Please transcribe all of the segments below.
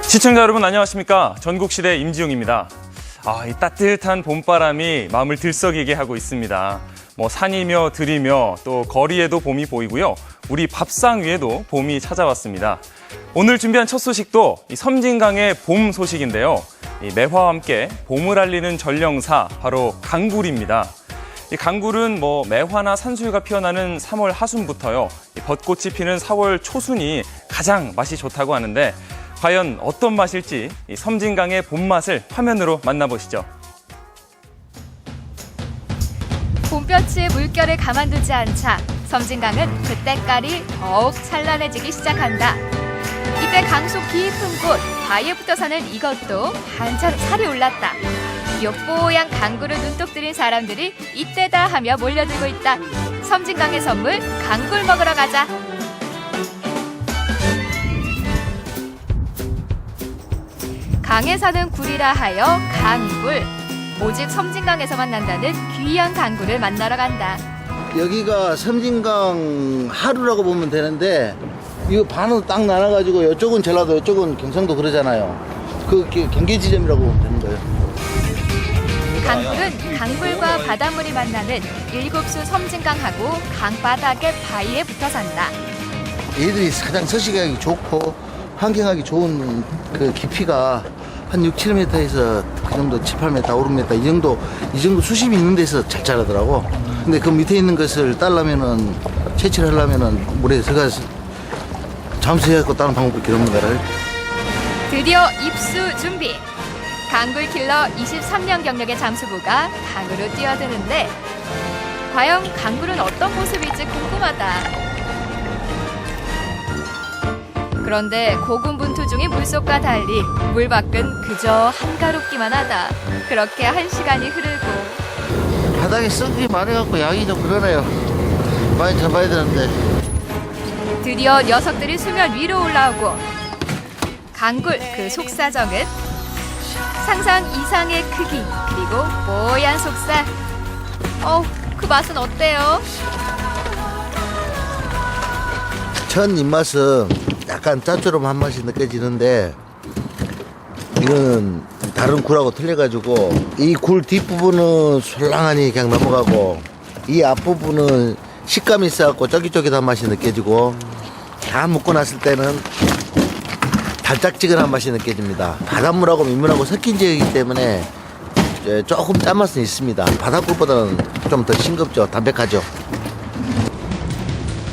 시청자 여러분 안녕하십니까? 전국시대 임지용입니다. 이 따뜻한 봄바람이 마음을 들썩이게 하고 있습니다. 산이며 들이며 또 거리에도 봄이 보이고요. 우리 밥상 위에도 봄이 찾아왔습니다. 오늘 준비한 첫 소식도 이 섬진강의 봄 소식인데요. 매화와 함께 봄을 알리는 전령사 바로 강굴입니다. 이 강굴은 매화나 산수유가 피어나는 3월 하순부터요. 벚꽃이 피는 4월 초순이 가장 맛이 좋다고 하는데 과연 어떤 맛일지 이 섬진강의 봄맛을 화면으로 만나보시죠. 봄볕이 물결을 가만두지 않자 섬진강은 그때깔이 더욱 찬란해지기 시작한다. 이때 강속 깊은 곳 바위에 붙어 사는 이것도 한참 살이 올랐다. 뽀얀 강굴을 눈독 들인 사람들이 이때다 하며 몰려들고 있다. 섬진강의 선물 강굴 먹으러 가자. 강에 사는 굴이라 하여 강굴. 오직 섬진강에서만 난다는 귀한 강굴을 만나러 간다. 여기가 섬진강 하루라고 보면 되는데 이거 반으로 딱 나눠가지고 이쪽은 전라도 이쪽은 경상도 그러잖아요. 그 경계 지점이라고 보면 되는 거예요. 강굴은 강물과 바닷물이 만나는 일곱수 섬진강하고 강바닥의 바위에 붙어 산다. 얘들이 가장 서식하기 좋고 환경하기 좋은 그 깊이가 한 6, 7m에서 그 정도 7, 8m, 5, 6m 이 정도 수심이 있는 데서 잘 자라더라고. 근데 그 밑에 있는 것을 따려면은 채취를 하려면은 물에 들어가서 잠수해갖고 다른 방법밖에 없는 거를. 드디어 입수 준비. 강굴 킬러 23년 경력의 잠수부가 강으로 뛰어드는데 과연 강굴은 어떤 모습일지 궁금하다. 그런데 고군분투 중인 물속과 달리 물 밖은 그저 한가롭기만 하다. 그렇게 1시간이 흐르고 바닥에 썩이 많아갖고 양이 좀 그러네요. 많이 잡아야 되는데. 드디어 녀석들이 수면 위로 올라오고 강굴 그 속사정은 상상 이상의 크기 그리고 뽀얀 속살. 그 맛은 어때요? 첫 입맛은 약간 짭조름한 맛이 느껴지는데 이거는 다른 굴하고 틀려가지고 이 굴 뒷부분은 솔랑하니 그냥 넘어가고 이 앞부분은 식감이 있어갖고 쫄깃쫄깃한 맛이 느껴지고 다 먹고 났을 때는 달짝지근한 맛이 느껴집니다. 바닷물하고 민물하고 섞인 지역이기 때문에 조금 짠맛은 있습니다. 바닷굴보다는 좀 더 싱겁죠. 담백하죠.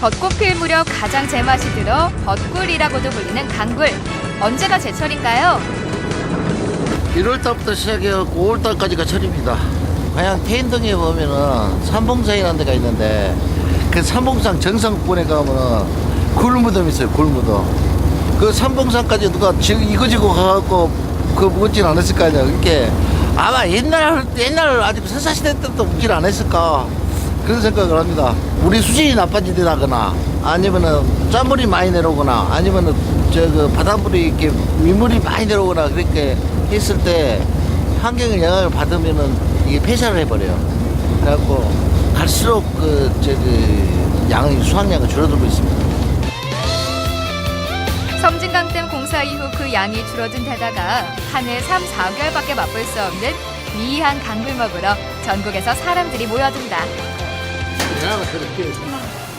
벚꽃 필 무렵 가장 제맛이 들어 벚굴이라고도 불리는 강굴. 언제가 제철인가요? 1월달부터 시작해갖고 5월달까지가 철입니다. 그냥 태인동에 보면은 삼봉산이라는 데가 있는데 그 삼봉산 정상부근에 가면은 굴무덤이 있어요. 굴무덤. 그 삼봉산까지 누가 이거 지고 가갖고 그거 먹진 않았을 거 아니야. 그렇게 아마 옛날 아직 선사시대 때부터 먹질 않았을까 그런 생각을 합니다. 우리 수질이 나빠지다거나 아니면은 짠물이 많이 내려오거나 아니면은 그 바닷물이 이렇게 민물이 많이 내려오거나 그렇게 했을 때 환경의 영향을 받으면은 이게 폐사를 해버려요. 그래갖고 갈수록 수확량이 줄어들고 있습니다. 섬진강댐 공사 이후 그 양이 줄어든 데다가 한 해 3, 4개월밖에 맛볼 수 없는 귀한 강굴 먹으러 전국에서 사람들이 모여든다.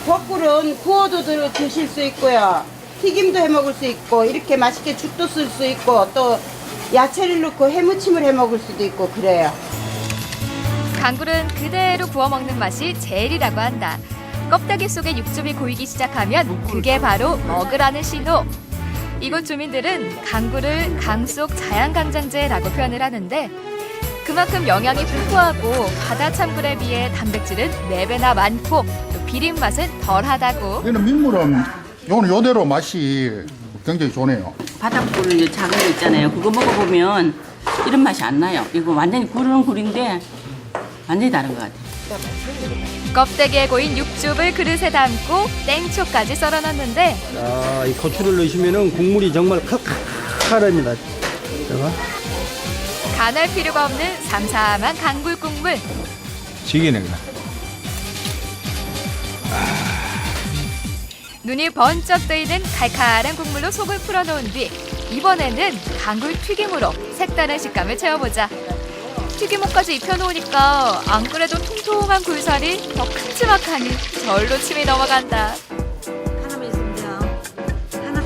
벚굴은 구워도 드실 수 있고요. 튀김도 해 먹을 수 있고 이렇게 맛있게 죽도 쓸 수 있고 또 야채를 넣고 해무침을 해 먹을 수도 있고 그래요. 강굴은 그대로 구워 먹는 맛이 제일이라고 한다. 껍데기 속에 육즙이 고이기 시작하면 그게 바로 먹으라는 신호. 이곳 주민들은 강굴을 강속 자양강장제라고 표현을 하는데 그만큼 영양이 풍부하고 바다 참굴에 비해 단백질은 4배나 많고 또 비린 맛은 덜하다고. 여기는 민물은 요대로 맛이 굉장히 좋네요. 바닷굴 작은 거 있잖아요. 그거 먹어보면 이런 맛이 안 나요. 이거 완전히 굴은 굴인데 완전히 다른 것 같아요. 껍데기에 고인 육즙을 그릇에 담고 땡초까지 썰어놨는데 이 고추를 넣으시면은 국물이 정말 칼칼합니다. 간할 필요가 없는 삼삼한 강굴 국물. 지기네. 눈이 번쩍 뜨이는 칼칼한 국물로 속을 풀어놓은 뒤 이번에는 강굴 튀김으로 색다른 식감을 채워보자. 튀김옷까지 입혀놓으니까 안 그래도 통통한 굴살이 더 큼지막하니 절로 침이 넘어간다. 하나만 있으면 돼요. 하나.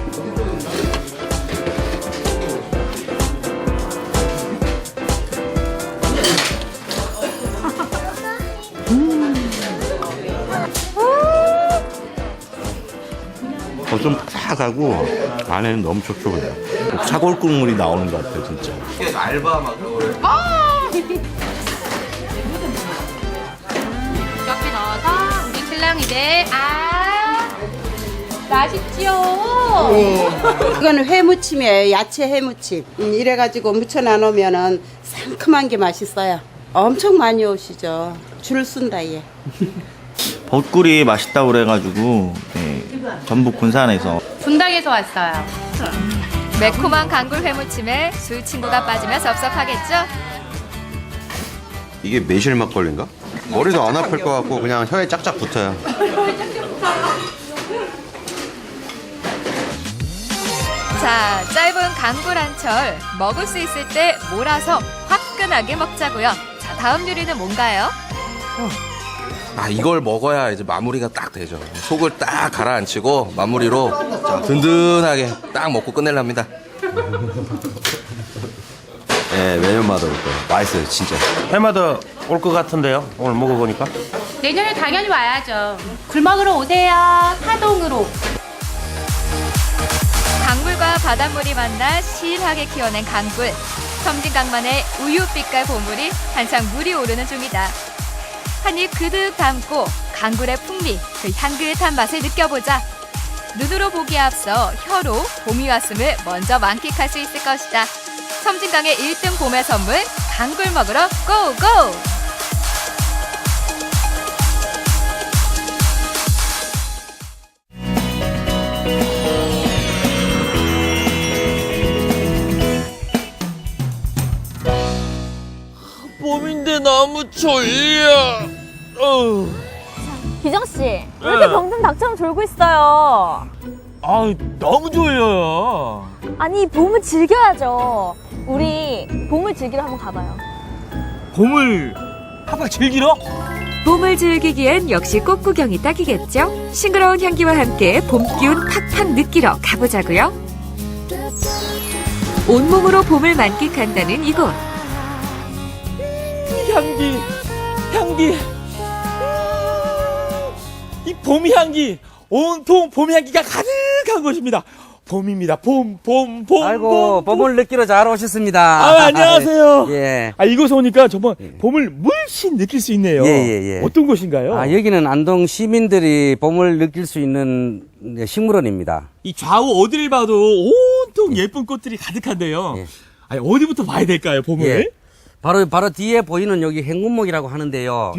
좀 탁하고 안에는 너무 촉촉해요. 사골 국물이 나오는 것 같아요, 진짜. 이렇게 넣어서 우리 신랑 이제 맛있지요. 이거는 회무침이에요. 야채 회무침. 이래가지고 무쳐 나누면은 상큼한 게 맛있어요. 엄청 많이 오시죠. 줄 쓴다 얘. 벚꿀이 맛있다고 그래가지고 전북 군산에서 분당에서 왔어요. 매콤한 강굴 회무침에 술 친구가 빠지면 섭섭하겠죠? 이게 매실 막걸리인가? 머리도 안 아플 것 같고 그냥 혀에 짝짝 붙어요. 자, 짧은 강굴 한철 먹을 수 있을 때 몰아서 화끈하게 먹자고요. 자, 다음 요리는 뭔가요? 이걸 먹어야 이제 마무리가 딱 되죠. 속을 딱 가라앉히고 마무리로 든든하게 딱 먹고 끝내랍니다. 네, 매년마다 올 거예요. 맛있어요, 진짜. 해마다 올 것 같은데요, 오늘 먹어보니까. 내년에 당연히 와야죠. 굴 먹으러 오세요. 하동으로. 강물과 바닷물이 만나 실하게 키워낸 강굴. 섬진강만의 우유빛깔 보물이 한창 물이 오르는 중이다. 한입 그득 담고 강굴의 풍미, 그 향긋한 맛을 느껴보자. 눈으로 보기에 앞서 혀로 봄이 왔음을 먼저 만끽할 수 있을 것이다. 섬진강의 1등 봄의 선물, 강굴 먹으러 고고! 봄인데 너무 졸려. 기정 씨, 왜 이렇게 병든 닭처럼 졸고 있어요? 너무 졸려요. 아니, 봄을 즐겨야죠. 우리 봄을 즐기러 한번 가봐요. 봄을 한번 즐기러? 봄을 즐기기엔 역시 꽃구경이 딱이겠죠? 싱그러운 향기와 함께 봄 기운 팍팍 느끼러 가보자고요. 온몸으로 봄을 만끽한다는 이곳. 향기. 이 봄 향기, 온통 봄 향기가 가득한 곳입니다. 봄입니다. 봄. 아이고, 봄을 느끼러 잘 오셨습니다. 안녕하세요. 예. 이곳에 오니까 정말 봄을 물씬 느낄 수 있네요. 예. 어떤 곳인가요? 여기는 안동 시민들이 봄을 느낄 수 있는 식물원입니다. 이 좌우 어디를 봐도 온통 예쁜 꽃들이 가득한데요. 예. 어디부터 봐야 될까요, 봄을? 예. 바로 뒤에 보이는 여기 행운목이라고 하는데요.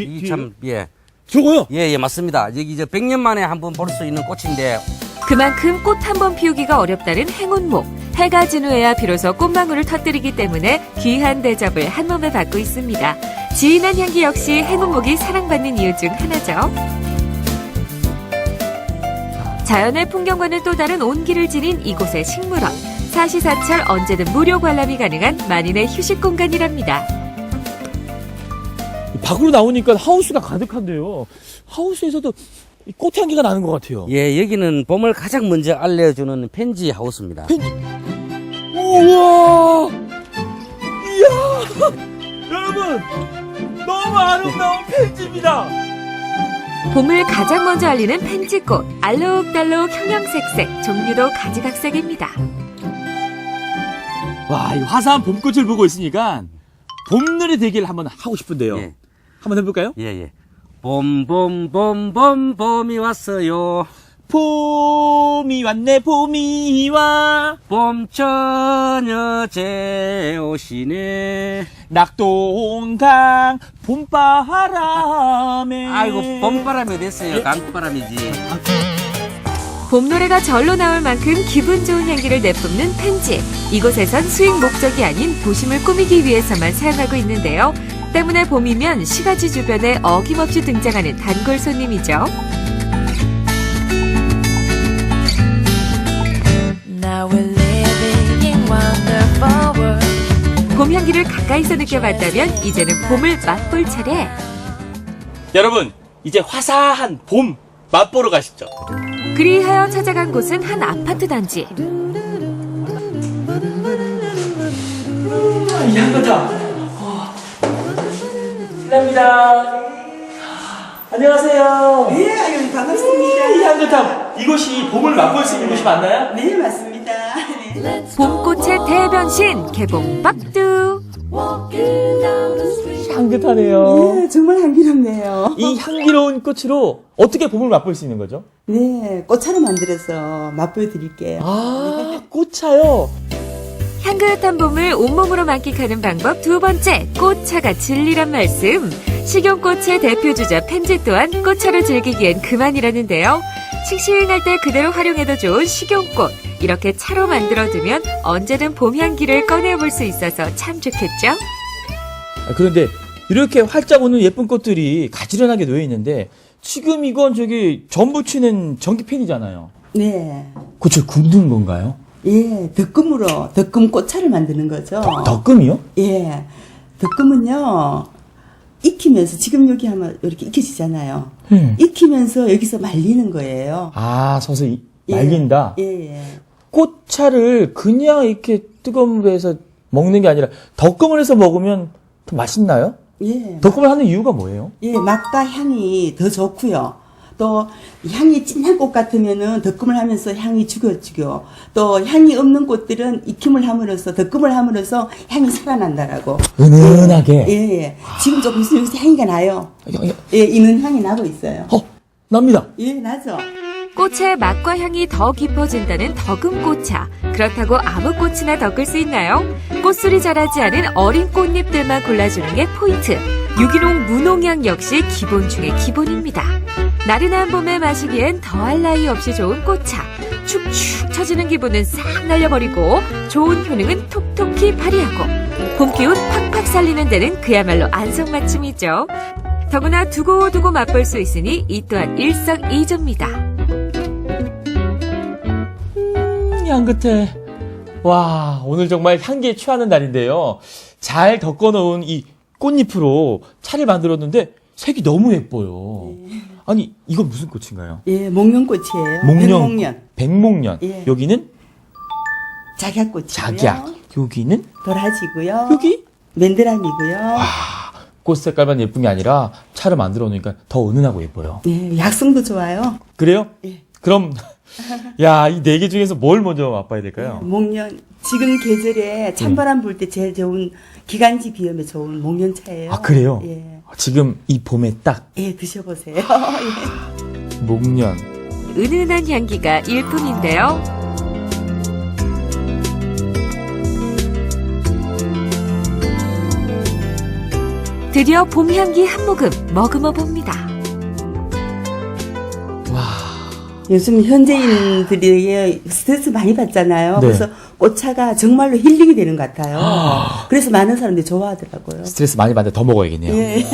저거요? 예, 맞습니다. 여기 이제 100년 만에 한번 볼 수 있는 꽃인데. 그만큼 꽃 한 번 피우기가 어렵다는 행운목. 해가 진 후에야 비로소 꽃망울을 터뜨리기 때문에 귀한 대접을 한 몸에 받고 있습니다. 진한 향기 역시 행운목이 사랑받는 이유 중 하나죠. 자연의 풍경과는 또 다른 온기를 지닌 이곳의 식물원. 사시사철 언제든 무료 관람이 가능한 만인의 휴식 공간이랍니다. 밖으로 나오니까 하우스가 가득한데요. 하우스에서도 이 꽃향기가 나는 것 같아요. 예, 여기는 봄을 가장 먼저 알려주는 펜지 하우스입니다. 우와! 이야! 여러분! 너무 아름다운 펜지입니다! 봄을 가장 먼저 알리는 펜지꽃. 알록달록 형형색색, 종류도 가지각색입니다. 와, 이 화사한 봄꽃을 보고 있으니까 봄놀이 대기를 한번 하고 싶은데요. 예. 한번 해볼까요? 예. 봄이 왔어요. 봄이 왔네, 봄이 와. 봄처녀제 오시네. 낙동강 봄바람에. 아이고, 봄바람이 됐어요. 강바람이지. 봄 노래가 절로 나올 만큼 기분 좋은 향기를 내뿜는 펜지. 이곳에선 수익 목적이 아닌 도심을 꾸미기 위해서만 사용하고 있는데요. 때문에 봄이면 시가지 주변에 어김없이 등장하는 단골 손님이죠. Now we're living in 향기를 가까이서 느껴봤다면 이제는 봄을 맛볼 차례. 여러분, 이제 화사한 봄 맛보러 가시죠. 그리하여 찾아간 곳은 한 아파트 단지. 이 향긋함. 실례합니다. 안녕하세요. 네, 아유, 반갑습니다. 이 향긋함. 이곳이 봄을 맛볼 수 있는 곳이 맞나요? 네, 맞습니다. 봄꽃의 대변신 개봉박두. 향긋하네요. 네, 정말 향기롭네요. 이 향기로운 꽃으로 어떻게 봄을 맛볼 수 있는 거죠? 네, 꽃차로 만들어서 맛보여 드릴게요. 아, 꽃차요? 향긋한 봄을 온몸으로 만끽하는 방법 두 번째, 꽃차가 진리란 말씀. 식용꽃의 대표주자 펜지 또한 꽃차를 즐기기엔 그만이라는데요. 싱싱할 때 그대로 활용해도 좋은 식용꽃. 이렇게 차로 만들어두면 언제든 봄 향기를 꺼내볼 수 있어서 참 좋겠죠? 그런데 이렇게 활짝 오는 예쁜 꽃들이 가지런하게 놓여 있는데 지금 이건 전 부치는 전기팬이잖아요. 네. 꽃을 굽는 건가요? 예, 덕금으로 덕금 꽃차를 만드는 거죠. 덕금이요? 예, 덕금은요 익히면서 지금 여기 하면 이렇게 익혀지잖아요. 익히면서 여기서 말리는 거예요. 아, 서서히 말린다. 예. 꽃차를 그냥 이렇게 뜨거운 물에서 먹는 게 아니라 덕금을 해서 먹으면 더 맛있나요? 예. 덕금을 하는 이유가 뭐예요? 예, 맛과 향이 더 좋고요. 또 향이 진한 꽃 같으면은 덕금을 하면서 향이 죽여. 또 향이 없는 꽃들은 익힘을 함으로써 덕금을 함으로써 향이 살아난다라고. 은은하게. 예. 지금 조금 있으면 여기서 향이가 나요. 예, 이는 향이 나고 있어요. 납니다. 예, 나죠. 꽃의 맛과 향이 더 깊어진다는 덕음꽃차. 그렇다고 아무 꽃이나 덕을 수 있나요? 꽃술이 자라지 않은 어린 꽃잎들만 골라주는 게 포인트. 유기농 무농약 역시 기본 중에 기본입니다. 나른한 봄에 마시기엔 더할 나위 없이 좋은 꽃차. 축축 처지는 기분은 싹 날려버리고 좋은 효능은 톡톡히 발휘하고 봄 기운 팍팍 살리는 데는 그야말로 안성맞춤이죠. 더구나 두고두고 맛볼 수 있으니 이 또한 일석이조입니다. 향긋해. 와, 오늘 정말 향기에 취하는 날인데요. 잘 덮어놓은 이 꽃잎으로 차를 만들었는데 색이 너무 예뻐요. 아니, 이건 무슨 꽃인가요? 예, 목련꽃이에요. 목련. 백목련. 예. 여기는 작약꽃이고요. 작약. 여기는 도라지고요. 여기 맨드람이고요. 꽃 색깔만 예쁜 게 아니라 차를 만들어 놓으니까 더 은은하고 예뻐요. 예, 약성도 좋아요. 그래요? 예. 그럼 야, 이 네 개 중에서 뭘 먼저 맛봐야 될까요? 목련. 지금 계절에 찬바람 불 때 제일 좋은 기관지 비염에 좋은 목련차예요. 아, 그래요? 예. 지금 이 봄에 딱 예, 드셔보세요. 예. 목련. 은은한 향기가 일품인데요. 드디어 봄 향기 한 모금 머금어 봅니다. 요즘 현대인들이 스트레스 많이 받잖아요. 네. 그래서 꽃차가 정말로 힐링이 되는 것 같아요. 그래서 많은 사람들이 좋아하더라고요. 스트레스 많이 받는데 더 먹어야겠네요. 예.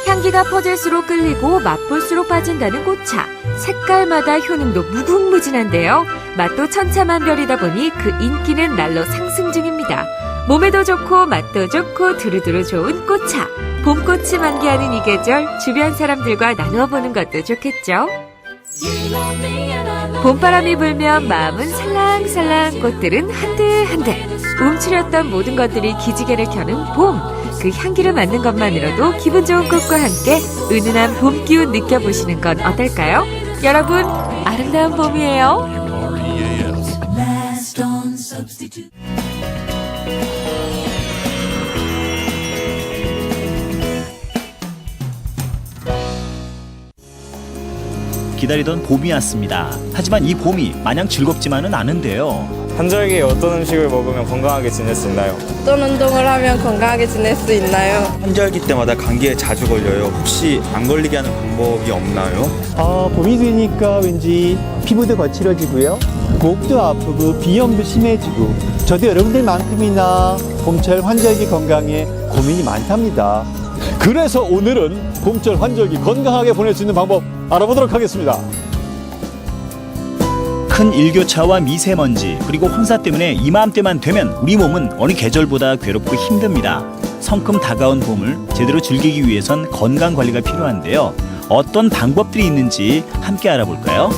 향기가 퍼질수록 끌리고 맛볼수록 빠진다는 꽃차. 색깔마다 효능도 무궁무진한데요. 맛도 천차만별이다 보니 그 인기는 날로 상승 중입니다. 몸에도 좋고 맛도 좋고 두루두루 좋은 꽃차. 봄꽃이 만개하는 이 계절 주변 사람들과 나누어 보는 것도 좋겠죠. 봄바람이 불면 마음은 살랑살랑, 꽃들은 한들한들. 움츠렸던 모든 것들이 기지개를 켜는 봄. 그 향기를 맡는 것만으로도 기분 좋은 꽃과 함께 은은한 봄 기운 느껴보시는 건 어떨까요? 여러분, 아름다운 봄이에요. 기다리던 봄이 왔습니다. 하지만 이 봄이 마냥 즐겁지만은 않은데요. 한절기에 어떤 음식을 먹으면 건강하게 지낼 수 있나요? 어떤 운동을 하면 건강하게 지낼 수 있나요? 한절기 때마다 감기에 자주 걸려요. 혹시 안 걸리게 하는 방법이 없나요? 봄이 되니까 왠지 피부도 거칠어지고요. 목도 아프고 비염도 심해지고 저도 여러분들만큼이나 봄철 환절기 건강에 고민이 많답니다. 그래서 오늘은 봄철 환절기 건강하게 보낼 수 있는 방법 알아보도록 하겠습니다. 큰 일교차와 미세먼지 그리고 황사 때문에 이맘때만 되면 우리 몸은 어느 계절보다 괴롭고 힘듭니다. 성큼 다가온 봄을 제대로 즐기기 위해선 건강관리가 필요한데요. 어떤 방법들이 있는지 함께 알아볼까요?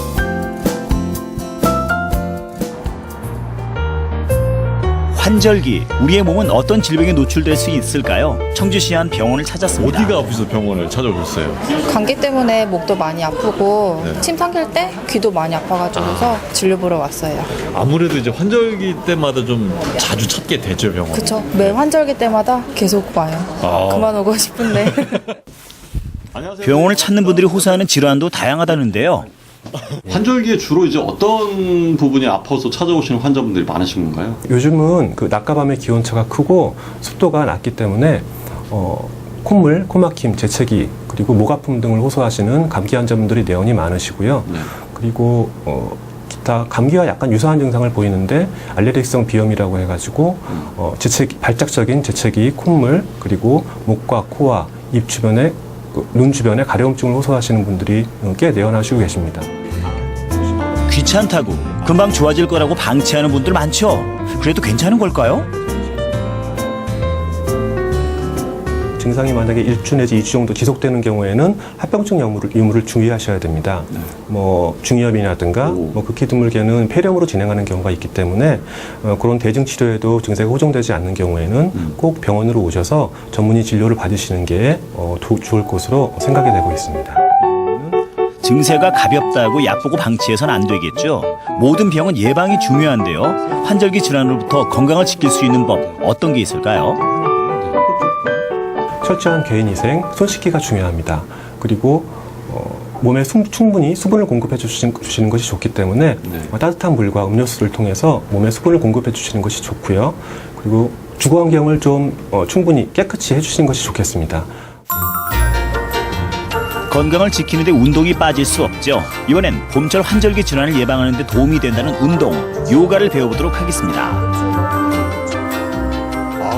환절기, 우리의 몸은 어떤 질병에 노출될 수 있을까요? 청주시 한 병원을 찾았습니다. 어디가 아프셔서 병원을 찾아오셨어요? 감기 때문에 목도 많이 아프고 침 삼킬 때 귀도 많이 아파가지고서 진료 보러 왔어요. 아무래도 이제 환절기 때마다 좀 자주 찾게 되죠, 병원. 그쵸. 매 환절기 때마다 계속 와요. 그만 오고 싶은데. 병원을 찾는 분들이 호소하는 질환도 다양하다는데요. 환절기에 주로 이제 어떤 부분이 아파서 찾아오시는 환자분들이 많으신 건가요? 요즘은 그 낮과 밤의 기온차가 크고 습도가 낮기 때문에 콧물, 코막힘, 재채기 그리고 목 아픔 등을 호소하시는 감기 환자분들이 내원이 많으시고요. 그리고 기타 감기와 약간 유사한 증상을 보이는데 알레르기성 비염이라고 해가지고 재채기, 발작적인 재채기, 콧물 그리고 목과 코와 입 주변에 눈 주변에 가려움증을 호소하시는 분들이 꽤 내원하시고 계십니다. 귀찮다고 금방 좋아질 거라고 방치하는 분들 많죠. 그래도 괜찮은 걸까요? 증상이 만약에 1주 내지 2주 정도 지속되는 경우에는 합병증 유무를 주의하셔야 됩니다. 뭐 중이염이라든가 뭐 극히 드물게는 폐렴으로 진행하는 경우가 있기 때문에 그런 대증 치료에도 증세가 호전되지 않는 경우에는 꼭 병원으로 오셔서 전문의 진료를 받으시는 게 좋을 것으로 생각이 되고 있습니다. 증세가 가볍다고 약 보고 방치해서는 안 되겠죠. 모든 병은 예방이 중요한데요. 환절기 질환으로부터 건강을 지킬 수 있는 법 어떤 게 있을까요? 철저한 개인위생, 손 씻기가 중요합니다. 그리고 몸에 충분히 수분을 공급해 주시는 것이 좋기 때문에 따뜻한 물과 음료수를 통해서 몸에 수분을 공급해 주시는 것이 좋고요. 그리고 주거 환경을 좀 충분히 깨끗이 해주시는 것이 좋겠습니다. 건강을 지키는 데 운동이 빠질 수 없죠. 이번엔 봄철 환절기 질환을 예방하는 데 도움이 된다는 운동, 요가를 배워보도록 하겠습니다.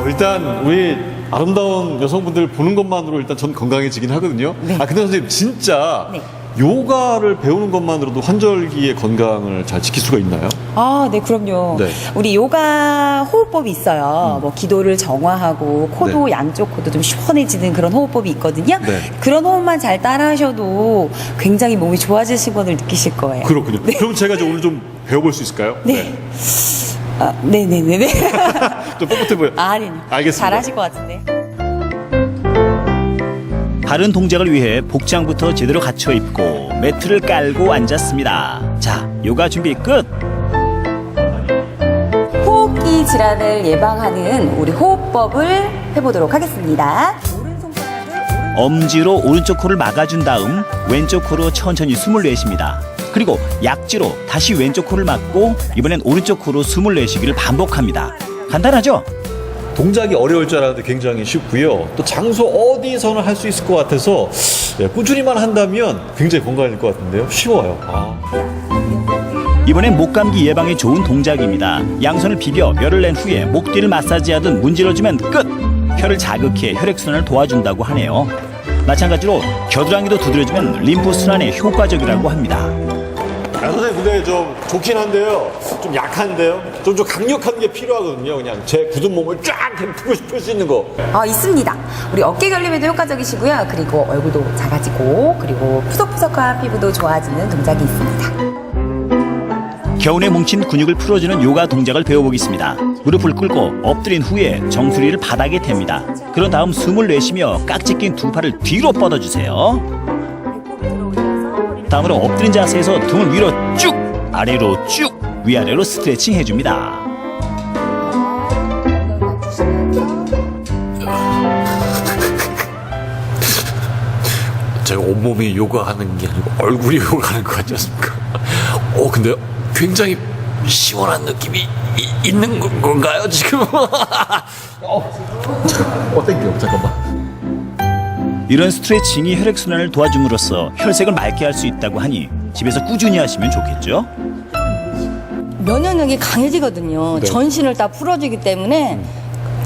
일단 우리 아름다운 여성분들 보는 것만으로 일단 전 건강해지긴 하거든요. 근데 선생님 진짜 요가를 배우는 것만으로도 환절기의 건강을 잘 지킬 수가 있나요? 네, 그럼요. 우리 요가 호흡법이 있어요. 뭐 기도를 정화하고 코도 양쪽 코도 좀 시원해지는 그런 호흡법이 있거든요. 그런 호흡만 잘 따라하셔도 굉장히 몸이 좋아지신 것을 느끼실 거예요. 그렇군요. 그럼 제가 이제 오늘 좀 배워볼 수 있을까요? 네네네네. 좀 뻣뻣해 보여. 아니, 알겠습니다. 잘하실 것 같은데. 바른 동작을 위해 복장부터 제대로 갖춰 입고 매트를 깔고 앉았습니다. 자, 요가 준비 끝! 호흡기 질환을 예방하는 우리 호흡법을 해보도록 하겠습니다. 엄지로 오른쪽 코를 막아준 다음 왼쪽 코로 천천히 숨을 내쉽니다. 그리고 약지로 다시 왼쪽 코를 막고 이번엔 오른쪽 코로 숨을 내쉬기를 반복합니다. 간단하죠? 동작이 어려울 줄 알았는데 굉장히 쉽고요. 또 장소 어디서나 할 수 있을 것 같아서 꾸준히만 한다면 굉장히 건강해질 것 같은데요. 쉬워요. 이번엔 목감기 예방에 좋은 동작입니다. 양손을 비벼 열을 낸 후에 목 뒤를 마사지하듯 문질러주면 끝! 혀를 자극해 혈액순환을 도와준다고 하네요. 마찬가지로 겨드랑이도 두드려주면 림프 순환에 효과적이라고 합니다. 선생님 근데 좀 좋긴 한데요. 좀 약한데요. 좀 강력한 게 필요하거든요. 그냥 제 굳은 몸을 쫙 풀 수 있는 거. 있습니다. 우리 어깨 결림에도 효과적이시고요. 그리고 얼굴도 작아지고 그리고 푸석푸석한 피부도 좋아지는 동작이 있습니다. 겨운에 뭉친 근육을 풀어주는 요가 동작을 배워보겠습니다. 무릎을 꿇고 엎드린 후에 정수리를 바닥에 댑니다. 그런 다음 숨을 내쉬며 깍지 낀 두 팔을 뒤로 뻗어주세요. 다음으로 엎드린 자세에서 등을 위로 쭉, 아래로 쭉, 위아래로 스트레칭 해줍니다. 제가 온몸이 요가하는 게 아니고 얼굴이 요가하는 것 같지 않습니까? 근데 굉장히 시원한 느낌이 있는 건가요, 지금? 땡겨, 잠깐만. 이런 스트레칭이 혈액순환을 도와줌으로써 혈색을 맑게 할 수 있다고 하니 집에서 꾸준히 하시면 좋겠죠? 면역력이 강해지거든요. 전신을 다 풀어주기 때문에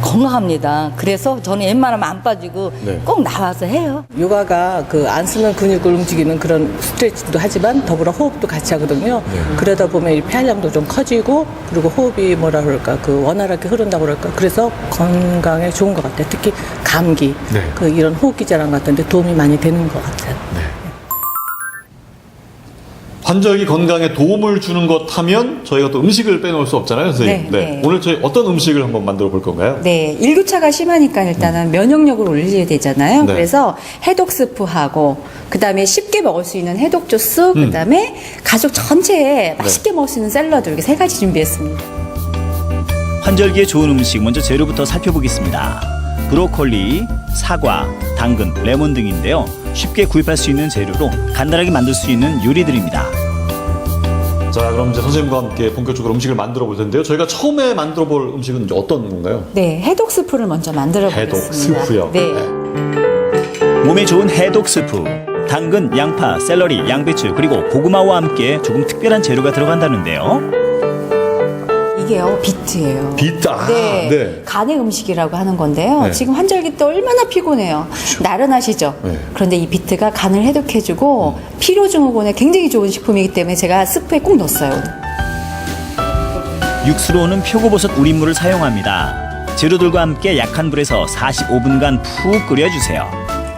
건강합니다. 그래서 저는 웬만하면 안 빠지고 네. 꼭 나와서 해요. 요가가 그 안 쓰는 근육을 움직이는 그런 스트레칭도 하지만 더불어 호흡도 같이 하거든요. 그러다 보면 이 폐활량도 좀 커지고 그리고 호흡이 뭐라 그럴까 그 원활하게 흐른다고 그럴까 그래서 건강에 좋은 것 같아요. 특히 감기, 그 이런 호흡기 질환 같은데 도움이 많이 되는 것 같아요. 환절기 건강에 도움을 주는 것 하면 저희가 또 음식을 빼놓을 수 없잖아요, 선생님. 네. 오늘 저희 어떤 음식을 한번 만들어 볼 건가요? 네, 일교차가 심하니까 일단은 면역력을 올려야 되잖아요. 네. 그래서 해독 스프하고 그다음에 쉽게 먹을 수 있는 해독 주스, 그다음에 가족 전체에 맛있게 먹을 수 있는 샐러드 이렇게 3가지 준비했습니다. 환절기에 좋은 음식 먼저 재료부터 살펴보겠습니다. 브로콜리, 사과, 당근, 레몬 등인데요. 쉽게 구입할 수 있는 재료로 간단하게 만들 수 있는 요리들입니다. 자, 그럼 이제 선생님과 함께 본격적으로 음식을 만들어 볼 텐데요. 저희가 처음에 만들어 볼 음식은 이제 어떤 건가요? 네, 해독 스프를 먼저 만들어 보겠습니다. 해독 스프요. 네. 몸에 좋은 해독 스프. 당근, 양파, 샐러리, 양배추 그리고 고구마와 함께 조금 특별한 재료가 들어간다는데요. 이게요, 비트예요. 비트. 네. 간의 음식이라고 하는 건데요. 네. 지금 환절기 때 얼마나 피곤해요. 나른하시죠? 네. 그런데 이 비트가 간을 해독해주고 피로 증후군에 굉장히 좋은 식품이기 때문에 제가 스프에 꼭 넣었어요. 육수로는 표고버섯 우린물을 사용합니다. 재료들과 함께 약한 불에서 45분간 푹 끓여주세요.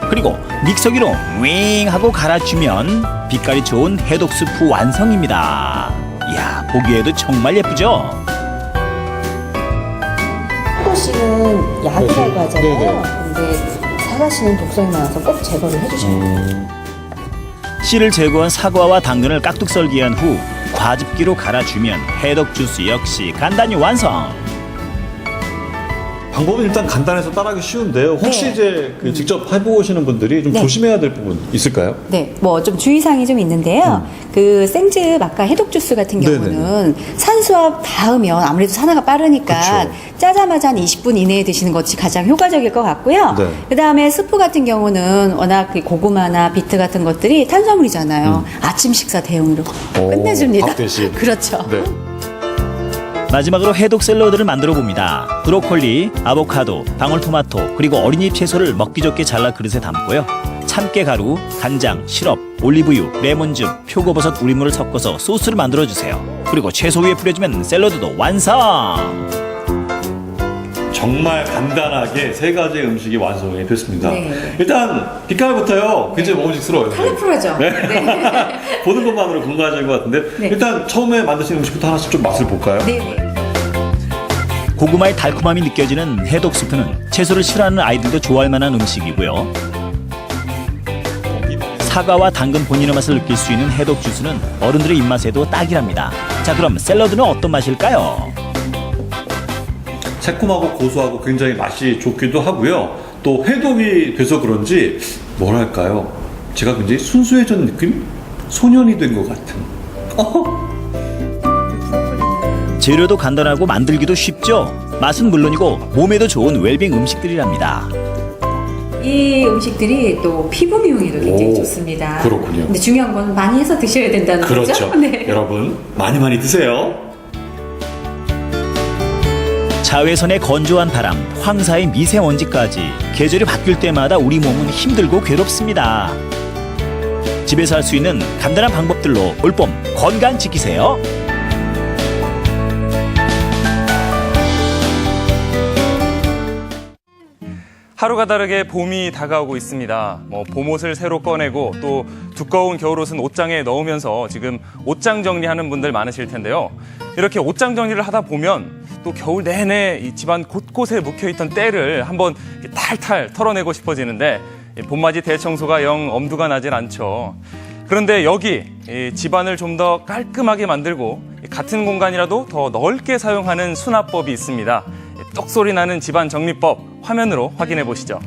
그리고 믹서기로 윙 하고 갈아주면 빛깔이 좋은 해독 스프 완성입니다. 이야, 보기에도 정말 예쁘죠? 사과씨는 약이라고 하잖아요. 근데 사과씨는 독성이 많아서 꼭 제거를 해주셔요. 씨를 제거한 사과와 당근을 깍둑 썰기한 후 과즙기로 갈아주면 해독 주스 역시 간단히 완성. 방법은 일단 간단해서 따라하기 쉬운데요. 혹시 네. 이제 그 직접 해보시는 분들이 좀 네. 조심해야 될 부분 있을까요? 네, 뭐 좀 주의사항이 좀 있는데요. 그 생즙 아까 해독 주스 같은 경우는 산수압 닿으면 아무래도 산화가 빠르니까 그쵸. 짜자마자 한 20분 이내에 드시는 것이 가장 효과적일 것 같고요. 네. 그다음에 스프 같은 경우는 워낙 그 고구마나 비트 같은 것들이 탄수화물이잖아요. 아침 식사 대용으로 끝내줍니다. 밥 대신. 그렇죠. 네. 마지막으로 해독 샐러드를 만들어 봅니다. 브로콜리, 아보카도, 방울토마토 그리고 어린잎 채소를 먹기 좋게 잘라 그릇에 담고요. 참깨가루, 간장, 시럽, 올리브유, 레몬즙, 표고버섯 우린물을 섞어서 소스를 만들어주세요. 그리고 채소 위에 뿌려주면 샐러드도 완성! 정말 간단하게 3가지의 음식이 완성이 됐습니다. 네. 일단 빛깔부터요. 굉장히 먹음직스러워요. 컬러풀하죠? 네. 네. 보는 것만으로 건강해질 것 같은데 네. 일단 처음에 만드신 음식부터 하나씩 좀 맛을 볼까요? 네. 고구마의 달콤함이 느껴지는 해독 스프는 채소를 싫어하는 아이들도 좋아할 만한 음식이고요. 사과와 당근 본인의 맛을 느낄 수 있는 해독 주스는 어른들의 입맛에도 딱이랍니다. 자, 그럼 샐러드는 어떤 맛일까요? 새콤하고 고소하고 굉장히 맛이 좋기도 하고요. 또 해독이 돼서 그런지 뭐랄까요? 제가 굉장히 순수해진 느낌? 소년이 된 것 같은. 재료도 간단하고 만들기도 쉽죠? 맛은 물론이고 몸에도 좋은 웰빙 음식들이랍니다. 이 음식들이 또 피부 미용에도 굉장히 좋습니다. 그렇군요. 근데 중요한 건 많이 해서 드셔야 된다는 그렇죠. 거죠? 네. 여러분 많이 드세요. 자외선의 건조한 바람, 황사의 미세먼지까지 계절이 바뀔 때마다 우리 몸은 힘들고 괴롭습니다. 집에서 할 수 있는 간단한 방법들로 올봄 건강 지키세요. 하루가 다르게 봄이 다가오고 있습니다. 봄옷을 새로 꺼내고 또 두꺼운 겨울옷은 옷장에 넣으면서 지금 옷장 정리하는 분들 많으실 텐데요. 이렇게 옷장 정리를 하다 보면 또 겨울 내내 이 집안 곳곳에 묵혀있던 때를 한번 탈탈 털어내고 싶어지는데 봄맞이 대청소가 영 엄두가 나질 않죠. 그런데 여기 집안을 좀 더 깔끔하게 만들고 같은 공간이라도 더 넓게 사용하는 수납법이 있습니다. 떡소리 나는 집안 정리법 화면으로 확인해 보시죠.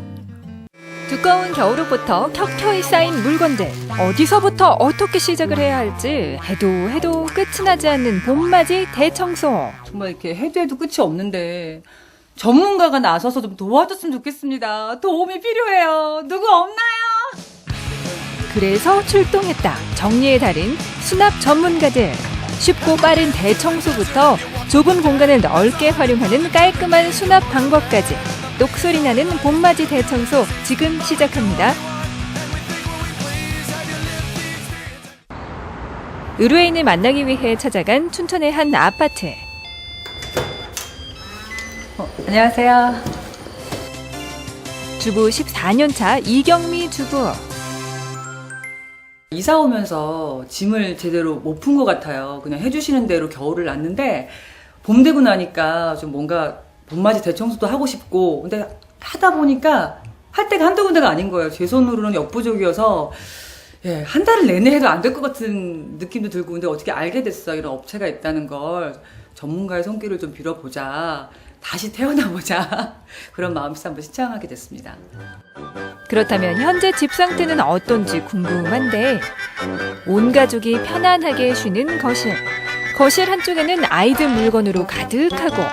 두꺼운 겨울옷부터 켜켜이 쌓인 물건들, 어디서부터 어떻게 시작을 해야 할지 해도 끝이 나지 않는 봄맞이 대청소. 정말 이렇게 해도 끝이 없는데 전문가가 나서서 좀 도와줬으면 좋겠습니다. 도움이 필요해요. 누구 없나요? 그래서 출동했다. 정리의 달인 수납 전문가들. 쉽고 빠른 대청소부터 좁은 공간을 넓게 활용하는 깔끔한 수납 방법까지 똑소리 나는 봄맞이 대청소 지금 시작합니다. 의뢰인을 만나기 위해 찾아간 춘천의 한 아파트. 안녕하세요. 주부 14년 차 이경미 주부. 이사 오면서 짐을 제대로 못 푼 것 같아요. 그냥 해주시는 대로 겨울을 났는데 봄 되고 나니까 좀 뭔가 봄맞이 대청소도 하고 싶고 근데 하다 보니까 할 데가 한두 군데가 아닌 거예요. 제 손으로는 역부족이어서 예, 한 달을 내내 해도 안 될 것 같은 느낌도 들고 근데 어떻게 알게 됐어. 이런 업체가 있다는 걸 전문가의 손길을 좀 빌어보자. 다시 태어나보자. 그런 마음에서 한번 신청하게 됐습니다. 그렇다면 현재 집 상태는 어떤지 궁금한데 온 가족이 편안하게 쉬는 거실. 거실 한쪽에는 아이들 물건으로 가득하고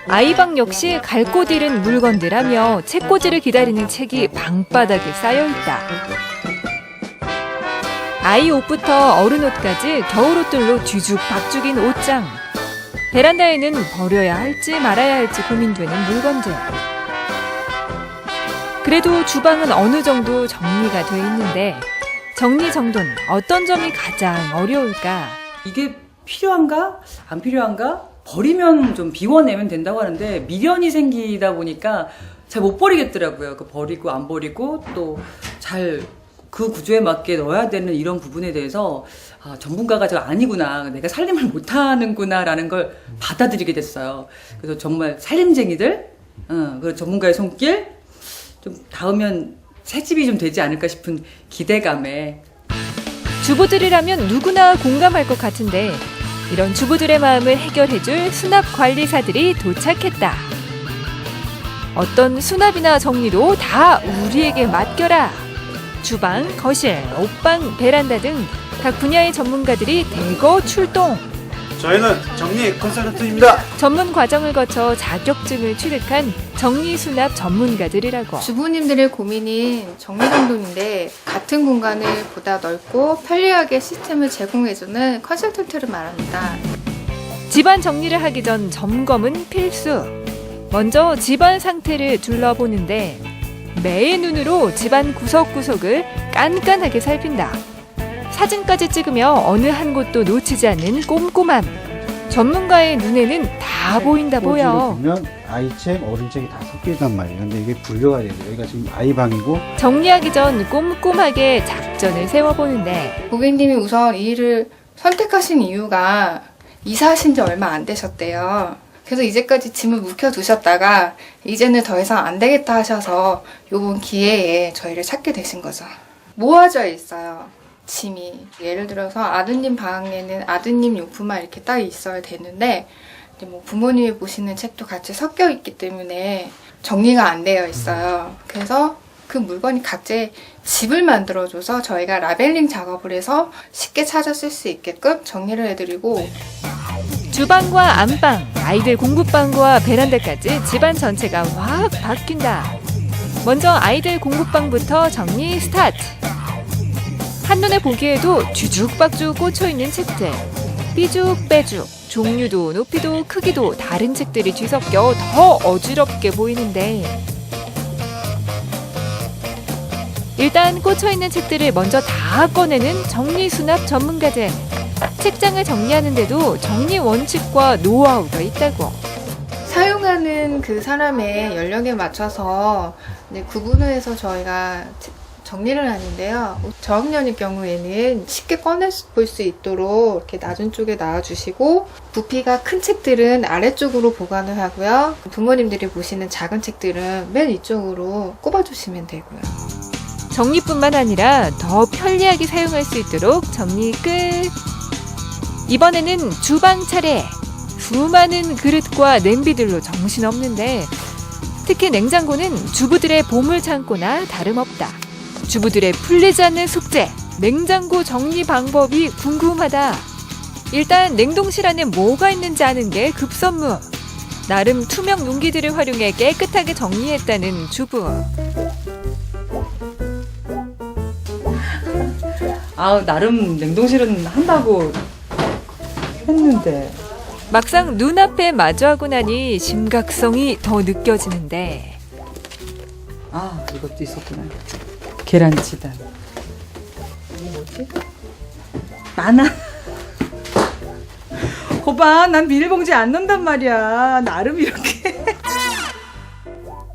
아이방 역시 갈 곳 잃은 물건들하며 책꽂이를 기다리는 책이 방바닥에 쌓여있다. 아이 옷부터 어른 옷까지 겨울 옷들로 뒤죽박죽인 옷장. 베란다에는 버려야 할지 말아야 할지 고민되는 물건들. 그래도 주방은 어느 정도 정리가 돼 있는데 정리정돈 어떤 점이 가장 어려울까? 이게 필요한가? 안 필요한가? 버리면 좀 비워내면 된다고 하는데 미련이 생기다 보니까 잘 못 버리겠더라고요. 그 버리고 안 버리고 또 잘 그 구조에 맞게 넣어야 되는 이런 부분에 대해서 아, 전문가가 저 아니구나. 내가 살림을 못하는구나 라는 걸 받아들이게 됐어요. 그래서 정말 살림쟁이들 그리고 전문가의 손길 좀 닿으면 새집이 좀 되지 않을까 싶은 기대감에 주부들이라면 누구나 공감할 것 같은데 이런 주부들의 마음을 해결해줄 수납관리사들이 도착했다. 어떤 수납이나 정리도 다 우리에게 맡겨라. 주방, 거실, 옷방, 베란다 등 각 분야의 전문가들이 대거 출동. 저희는 정리 컨설턴트입니다. 전문 과정을 거쳐 자격증을 취득한 정리 수납 전문가들이라고. 주부님들의 고민인 정리정돈인데 같은 공간을 보다 넓고 편리하게 시스템을 제공해주는 컨설턴트를 말합니다. 집안 정리를 하기 전 점검은 필수. 먼저 집안 상태를 둘러보는데 매의 눈으로 집안 구석구석을 깐깐하게 살핀다. 사진까지 찍으며 어느 한 곳도 놓치지 않는 꼼꼼함. 전문가의 눈에는 다 보인다 보여. 보면 아이책, 어른책이 다 섞여 있단 말이에요. 근데 이게 분류가 돼요. 여기가 지금 아이방이고 정리하기 전 꼼꼼하게 작전을 세워보는데 고객님이 우선 이 일을 선택하신 이유가 이사하신 지 얼마 안 되셨대요. 그래서 이제까지 짐을 묵혀두셨다가 이제는 더 이상 안 되겠다 하셔서 이번 기회에 저희를 찾게 되신 거죠. 모아져 있어요. 짐이. 예를 들어서 아드님 방에는 아드님 용품만 이렇게 딱 있어야 되는데 이제 뭐 부모님이 보시는 책도 같이 섞여 있기 때문에 정리가 안 되어 있어요. 그래서 그 물건이 각자의 집을 만들어줘서 저희가 라벨링 작업을 해서 쉽게 찾아 쓸 수 있게끔 정리를 해드리고 주방과 안방, 아이들 공부방과 베란다까지 집안 전체가 확 바뀐다. 먼저 아이들 공부방부터 정리 스타트. 한눈에 보기에도 뒤죽박죽 꽂혀있는 책들. 삐죽빼죽, 종류도 높이도 크기도 다른 책들이 뒤섞여 더 어지럽게 보이는데 일단 꽂혀있는 책들을 먼저 다 꺼내는 정리수납 전문가들. 책장을 정리하는데도 정리 원칙과 노하우가 있다고. 사용하는 그 사람의 연령에 맞춰서 구분을 해서 저희가 정리를 하는데요. 저학년의 경우에는 쉽게 꺼내 볼 수 있도록 이렇게 낮은 쪽에 놔주시고 부피가 큰 책들은 아래쪽으로 보관을 하고요. 부모님들이 보시는 작은 책들은 맨 위쪽으로 꼽아주시면 되고요. 정리뿐만 아니라 더 편리하게 사용할 수 있도록 정리 끝. 이번에는 주방 차례. 수많은 그릇과 냄비들로 정신없는데 특히 냉장고는 주부들의 보물창고나 다름없다. 주부들의 풀리지 않는 숙제, 냉장고 정리 방법이 궁금하다. 일단 냉동실 안에 뭐가 있는지 아는 게 급선무. 나름 투명 용기들을 활용해 깨끗하게 정리했다는 주부. 나름 냉동실은 한다고 했는데 막상 눈앞에 마주하고 나니 심각성이 더 느껴지는데 아, 이것도 있었구나. 계란치단. 이게 뭐지? 많아. 거봐, 난 비닐봉지 안 넣는단 말이야. 나름 이렇게.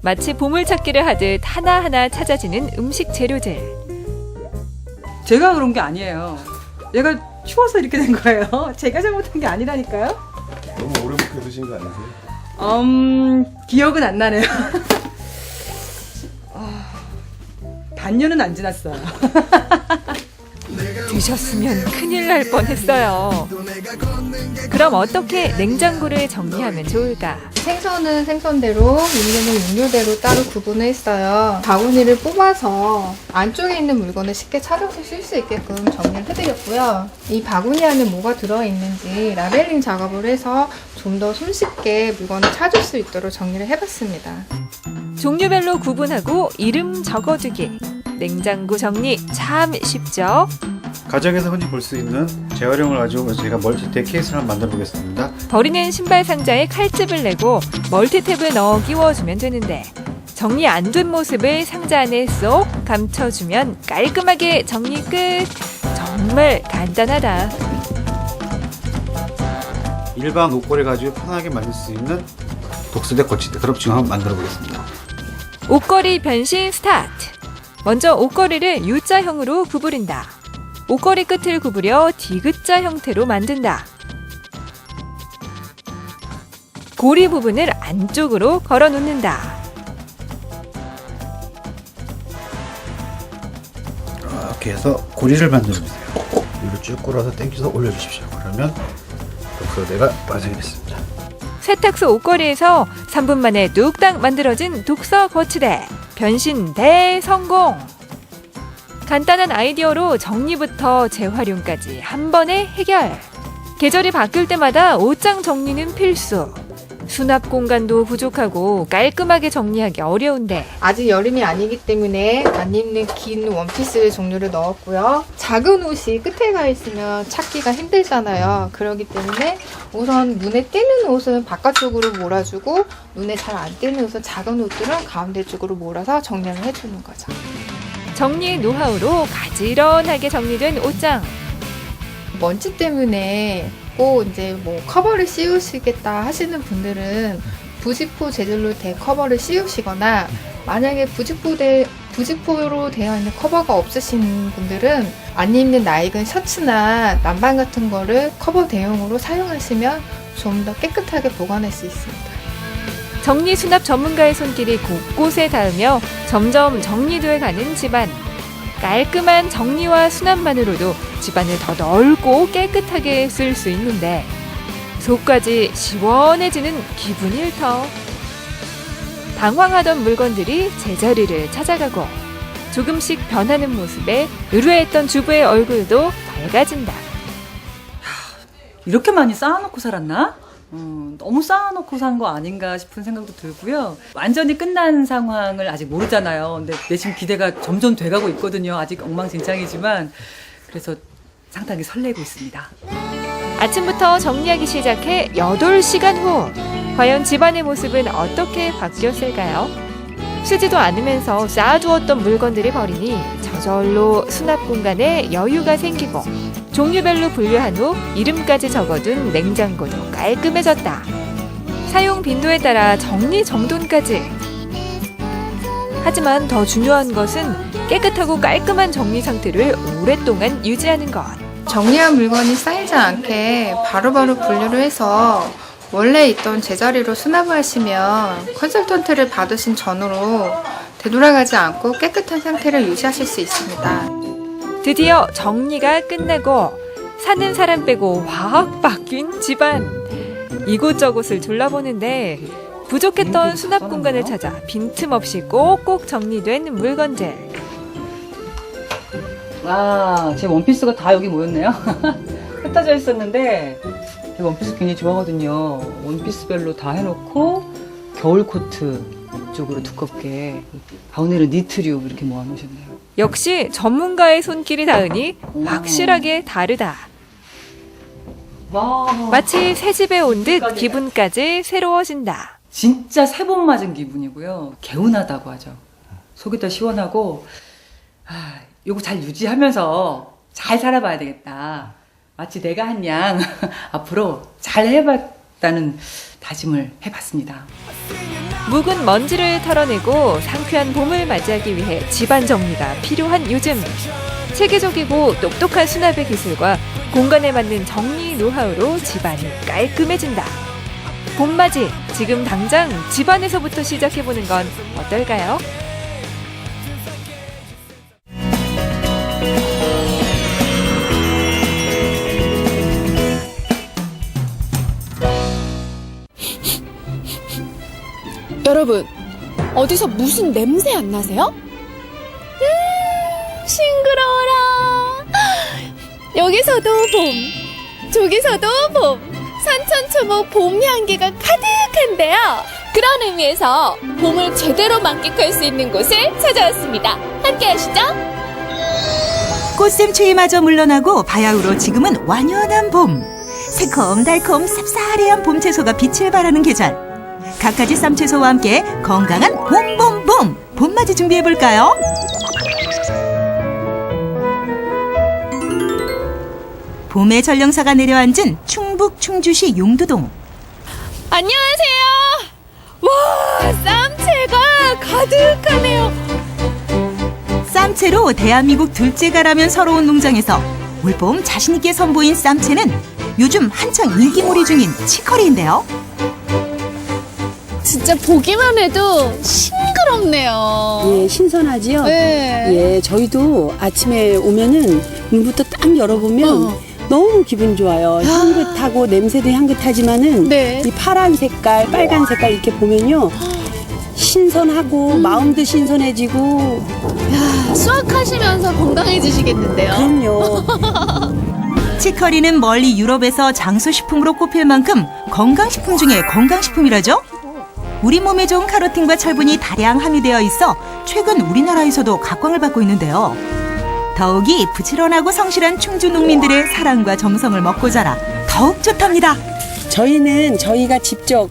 마치 보물찾기를 하듯 하나하나 찾아지는 음식 재료들. 제가 그런 게 아니에요. 얘가 추워서 이렇게 된 거예요. 제가 잘못한 게 아니라니까요. 너무 오래 묵혀 드신 거 아니세요? 기억은 안 나네요. 반년은 안 지났어요. 드셨으면 큰일 날 뻔했어요. 그럼 어떻게 냉장고를 정리하면 좋을까? 생선은 생선대로, 육류는 육류대로 따로 구분을 했어요. 바구니를 뽑아서 안쪽에 있는 물건을 쉽게 찾아서 쓸 수 있게끔 정리를 해드렸고요. 이 바구니 안에 뭐가 들어있는지 라벨링 작업을 해서 좀 더 손쉽게 물건을 찾을 수 있도록 정리를 해봤습니다. 종류별로 구분하고 이름 적어두기. 냉장고 정리 참 쉽죠? 가정에서 흔히 볼 수 있는 재활용을 가지고 제가 멀티탭 케이스를 한번 만들어 보겠습니다. 버리는 신발 상자에 칼집을 내고 멀티탭을 넣어 끼워주면 되는데 정리 안 된 모습을 상자 안에 쏙 감춰주면 깔끔하게 정리 끝. 정말 간단하다. 일반 옷걸이 가지고 편하게 만들 수 있는 독서대 거치대 그럼 지금 한번 만들어 보겠습니다. 옷걸이 변신 스타트. 먼저 옷걸이를 U자형으로 구부린다. 옷걸이 끝을 구부려 D자 형태로 만든다. 고리 부분을 안쪽으로 걸어 놓는다. 이렇게 해서 고리를 만들어 주세요. 위로 쭉 끌어서 당겨서 올려주십시오. 그러면 독서대가 완성이 됐습니다. 세탁소 옷걸이에서 3분 만에 뚝딱 만들어진 독서 거치대. 변신 대성공! 간단한 아이디어로 정리부터 재활용까지 한 번에 해결. 계절이 바뀔 때마다 옷장 정리는 필수. 수납 공간도 부족하고 깔끔하게 정리하기 어려운데 아직 여름이 아니기 때문에 안 입는 긴 원피스 종류를 넣었고요. 작은 옷이 끝에 가 있으면 찾기가 힘들잖아요. 그렇기 때문에 우선 눈에 띄는 옷은 바깥쪽으로 몰아주고 눈에 잘 안 띄는 옷은 작은 옷들은 가운데 쪽으로 몰아서 정리를 해주는 거죠. 정리 노하우로 가지런하게 정리된 옷장. 먼지 때문에 꼭 이제 뭐 커버를 씌우시겠다 하시는 분들은 부직포 재질로 된 커버를 씌우시거나 만약에 부직포로 되어 있는 커버가 없으신 분들은 안 입는 낡은 셔츠나 남방 같은 거를 커버 대용으로 사용하시면 좀 더 깨끗하게 보관할 수 있습니다. 정리 수납 전문가의 손길이 곳곳에 닿으며 점점 정리돼 가는 집안. 깔끔한 정리와 수납만으로도 집안을 더 넓고 깨끗하게 쓸 수 있는데 속까지 시원해지는 기분일 터. 방황하던 물건들이 제자리를 찾아가고 조금씩 변하는 모습에 의뢰했던 주부의 얼굴도 밝아진다. 이렇게 많이 쌓아놓고 살았나? 너무 쌓아놓고 산 거 아닌가 싶은 생각도 들고요. 완전히 끝난 상황을 아직 모르잖아요. 근데 내심 기대가 점점 돼가고 있거든요. 아직 엉망진창이지만. 그래서 상당히 설레고 있습니다. 아침부터 정리하기 시작해 8시간 후 과연 집안의 모습은 어떻게 바뀌었을까요? 쓰지도 않으면서 쌓아두었던 물건들이 버리니 저절로 수납 공간에 여유가 생기고 종류별로 분류한 후 이름까지 적어둔 냉장고도 깔끔해졌다. 사용 빈도에 따라 정리정돈까지. 하지만 더 중요한 것은 깨끗하고 깔끔한 정리 상태를 오랫동안 유지하는 것. 정리한 물건이 쌓이지 않게 바로바로 분류를 해서 원래 있던 제자리로 수납을 하시면 컨설턴트를 받으신 전후로 되돌아가지 않고 깨끗한 상태를 유지하실 수 있습니다. 드디어 정리가 끝나고 사는 사람 빼고 확 바뀐 집안. 이곳저곳을 둘러보는데 부족했던 수납 공간을 찾아 빈틈없이 꼭꼭 정리된 물건들. 와, 제 원피스가 다 여기 모였네요. 흩어져 있었는데 제 원피스 굉장히 좋아하거든요. 원피스별로 다 해놓고 겨울 코트 쪽으로 두껍게, 오늘은 니트류 이렇게 모아놓으셨네요. 역시 전문가의 손길이 닿으니 확실하게 다르다. 마치 새 집에 온 듯 기분까지 새로워진다. 진짜 새 봄 맞은 기분이고요. 개운하다고 하죠. 속이 더 시원하고, 요거 잘 유지하면서 잘 살아봐야 되겠다. 마치 내가 한 양 앞으로 잘 해봤다는 다짐을 해봤습니다. 묵은 먼지를 털어내고 상쾌한 봄을 맞이하기 위해 집안 정리가 필요한 요즘. 체계적이고 똑똑한 수납의 기술과 공간에 맞는 정리 노하우로 집안이 깔끔해진다. 봄맞이, 지금 당장 집안에서부터 시작해보는 건 어떨까요? 여러분, 어디서 무슨 냄새 안 나세요? 싱그러워라. 여기서도 봄, 저기서도 봄, 산천초목 봄 향기가 가득한데요. 그런 의미에서 봄을 제대로 만끽할 수 있는 곳을 찾아왔습니다. 함께 하시죠. 꽃샘추위마저 물러나고 바야흐로 지금은 완연한 봄. 새콤달콤 쌉싸래한 봄 채소가 빛을 발하는 계절. 갖가지 쌈채소와 함께 건강한 봄봄봄! 봄맞이 준비해볼까요? 봄의 전령사가 내려앉은 충북 충주시 용두동. 안녕하세요. 와, 쌈채가 가득하네요. 쌈채로 대한민국 둘째가라면 서러운 농장에서 올봄 자신있게 선보인 쌈채는 요즘 한창 인기몰이 중인 치커리인데요. 진짜 보기만 해도 싱그럽네요. 예, 신선하지요? 네. 예, 저희도 아침에 오면은 문부터 딱 열어보면 너무 기분 좋아요. 향긋하고 냄새도 향긋하지만은 이 파란 색깔, 빨간 색깔 이렇게 보면요. 신선하고 마음도 신선해지고. 야, 수확하시면서 건강해지시겠는데요? 그럼요. 치커리는 멀리 유럽에서 장수식품으로 꼽힐 만큼 건강식품 중에 건강식품이라죠? 우리 몸에 좋은 카로틴과 철분이 다량 함유되어 있어 최근 우리나라에서도 각광을 받고 있는데요. 더욱이 부지런하고 성실한 충주 농민들의 사랑과 정성을 먹고 자라 더욱 좋답니다. 저희는 저희가 직접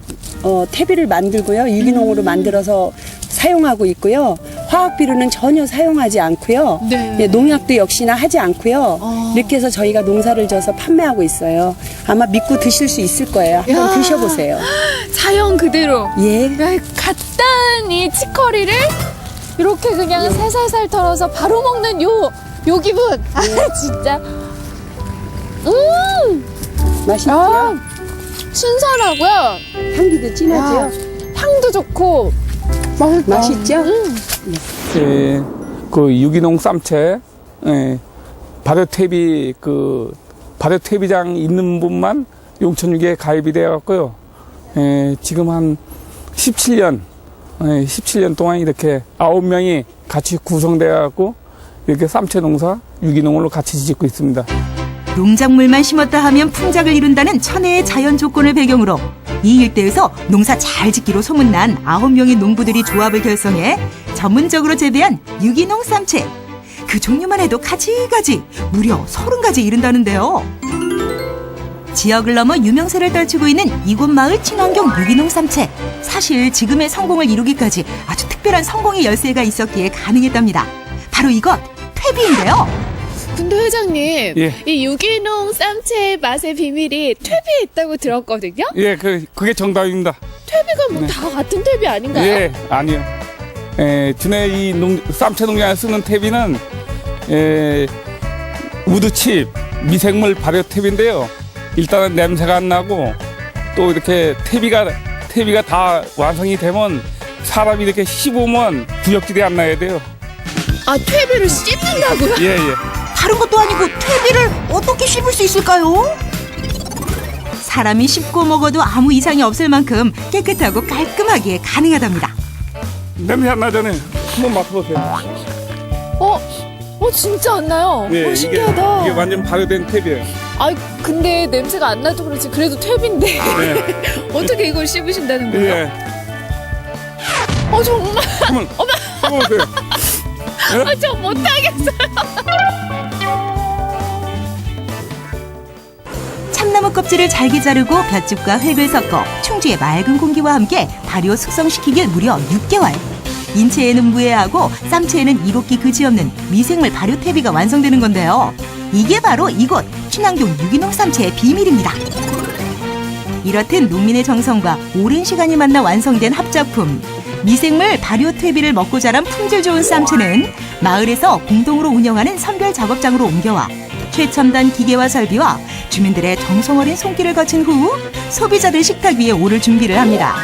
퇴비를 만들고요. 유기농으로 만들어서 사용하고 있고요. 화학비료는 전혀 사용하지 않고요. 예, 농약도 역시나 하지 않고요. 이렇게 해서 저희가 농사를 져서 판매하고 있어요. 아마 믿고 드실 수 있을 거예요. 한번 드셔보세요. 자연 그대로. 예. 간단히 치커리를 이렇게 그냥 살살살 털어서 바로 먹는 요 기분. 아, 진짜. 맛있죠? 신선하고요. 향기도 진하죠? 향도 좋고. 맛있죠? 예, 그 유기농 쌈채, 예, 발효퇴비, 발효퇴비장 있는 분만 용천육에 가입이 되어갖고요. 예, 지금 한 17년, 17년 동안 이렇게 9명이 같이 구성되어갖고 이렇게 쌈채 농사 유기농으로 같이 짓고 있습니다. 농작물만 심었다 하면 풍작을 이룬다는 천혜의 자연 조건을 배경으로 이 일대에서 농사 잘 짓기로 소문난 9명의 농부들이 조합을 결성해 전문적으로 재배한 유기농 쌈채. 그 종류만 해도 가지가지 무려 30가지 이른다는데요. 지역을 넘어 유명세를 떨치고 있는 이곳 마을 친환경 유기농 쌈채. 사실 지금의 성공을 이루기까지 아주 특별한 성공의 열쇠가 있었기에 가능했답니다. 바로 이것, 퇴비인데요. 근데 회장님, 예. 이 유기농 쌈채의 맛의 비밀이 퇴비에 있다고 들었거든요? 예, 그게 정답입니다. 퇴비가 뭐 네. 다 같은 퇴비 아닌가요? 예, 아니요. 전에 이 쌈채 농장에 쓰는 퇴비는 우드칩, 미생물 발효 퇴비인데요. 일단은 냄새가 안 나고 또 이렇게 퇴비가 다 완성이 되면 사람이 이렇게 씹으면 구역질이 안 나야 돼요. 아, 퇴비를 씹는다고요? 예, 예. 다른 것도 아니고 퇴비를 어떻게 씹을 수 있을까요? 사람이 씹고 먹어도 아무 이상이 없을 만큼 깨끗하고 깔끔하게 가능하답니다. 냄새 안 나잖아요. 한번 맡아보세요. 진짜 안 나요? 네, 신기하다. 이게 완전 발효된 퇴비예요. 아, 근데 냄새가 안 나도 그렇지 그래도 퇴비인데 네. 어떻게 이걸 씹으신다는 거예요? 예. 정말. 한번 씹어보세요. 저 못하겠어요. 참나무 껍질을 잘게 자르고 볏짚과 흙을 섞어 충주의 맑은 공기와 함께 발효 숙성시키길 무려 6개월. 인체에는 무해하고 쌈체에는 이롭기 그지없는 미생물 발효 퇴비가 완성되는 건데요. 이게 바로 이곳 춘향동 유기농 쌈체의 비밀입니다. 이렇듯 농민의 정성과 오랜 시간이 만나 완성된 합작품. 미생물 발효 퇴비를 먹고 자란 품질 좋은 쌈체는 마을에서 공동으로 운영하는 선별 작업장으로 옮겨와 최첨단 기계와 설비와 주민들의 정성 어린 손길을 거친 후 소비자들 식탁 위에 오를 준비를 합니다.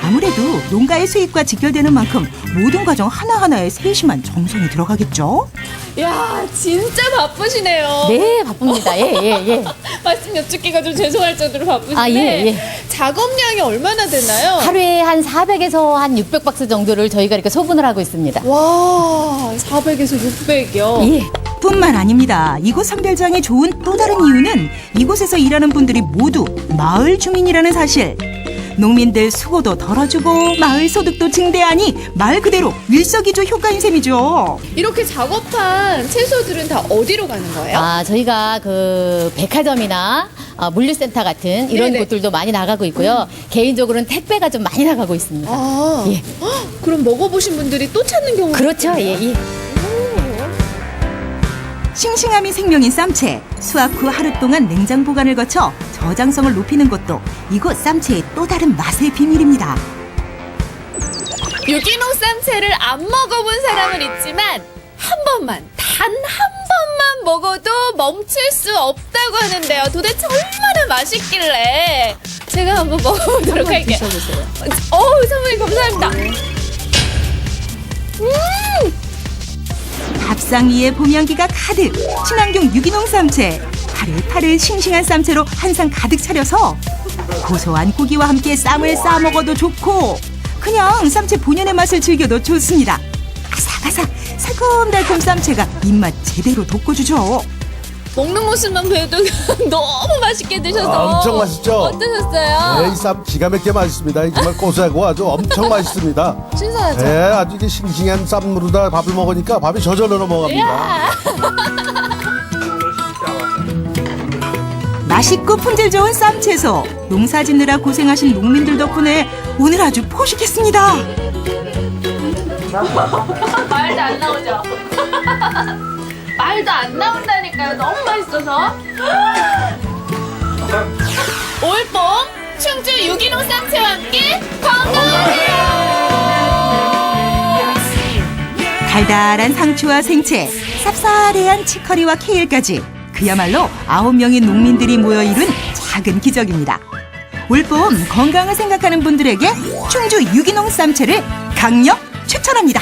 아무래도 농가의 수익과 직결되는 만큼 모든 과정 하나하나에 세심한 정성이 들어가겠죠? 야, 진짜 바쁘시네요. 네, 바쁩니다. 예. 말씀 여쭙기가 좀 죄송할 정도로 바쁘신데 예. 작업량이 얼마나 되나요? 하루에 한 400에서 한 600박스 정도를 저희가 이렇게 소분을 하고 있습니다. 와, 400에서 600이요? 예. 뿐만 아닙니다. 이곳 선별장이 좋은 또 다른 이유는 이곳에서 일하는 분들이 모두 마을 주민이라는 사실. 농민들 수고도 덜어주고 마을 소득도 증대하니 말 그대로 일석이조 효과인 셈이죠. 이렇게 작업한 채소들은 다 어디로 가는 거예요? 아, 저희가 그 백화점이나 물류센터 같은 이런 네네. 곳들도 많이 나가고 있고요. 개인적으로는 택배가 좀 많이 나가고 있습니다. 아, 예. 그럼 먹어보신 분들이 또 찾는 경우가 그렇죠. 있나요? 예. 싱싱함이 생명인 쌈채. 수확 후 하루 동안 냉장 보관을 거쳐 저장성을 높이는 것도 이곳 쌈채의 또 다른 맛의 비밀입니다. 유기농 쌈채를 안 먹어본 사람은 있지만 한 번만, 단 한 번만 먹어도 멈출 수 없다고 하는데요. 도대체 얼마나 맛있길래 제가 한번 먹어보도록 할게요. 드셔보세요. 사모님 감사합니다. 밥상 위에 봄 향기가 가득. 친환경 유기농 쌈채. 파릇파릇 싱싱한 쌈채로 한 상 가득 차려서 고소한 고기와 함께 쌈을 싸 먹어도 좋고 그냥 쌈채 본연의 맛을 즐겨도 좋습니다. 아삭아삭 새콤달콤 쌈채가 입맛 제대로 돋궈주죠. 먹는 모습만 봬도 너무 맛있게 드셔서 엄청 맛있죠? 어떠셨어요? 네, 이 쌈 기가 막히게 맛있습니다. 정말 고소하고 아주 엄청 맛있습니다. 신선하죠? 네, 아주 이게 싱싱한 쌈으로다 밥을 먹으니까 밥이 저절로 넘어갑니다. 맛있고 품질 좋은 쌈채소. 농사 짓느라 고생하신 농민들 덕분에 오늘 아주 포식했습니다. 말도 안 나오죠? 말도 안 나온다니까요. 너무 맛있어서. 올봄 충주 유기농 쌈채와 함께 건강하세요. 달달한 상추와 생채, 쌉싸래한 치커리와 케일까지 그야말로 9명의 농민들이 모여 이룬 작은 기적입니다. 올봄 건강을 생각하는 분들에게 충주 유기농 쌈채를 강력 추천합니다.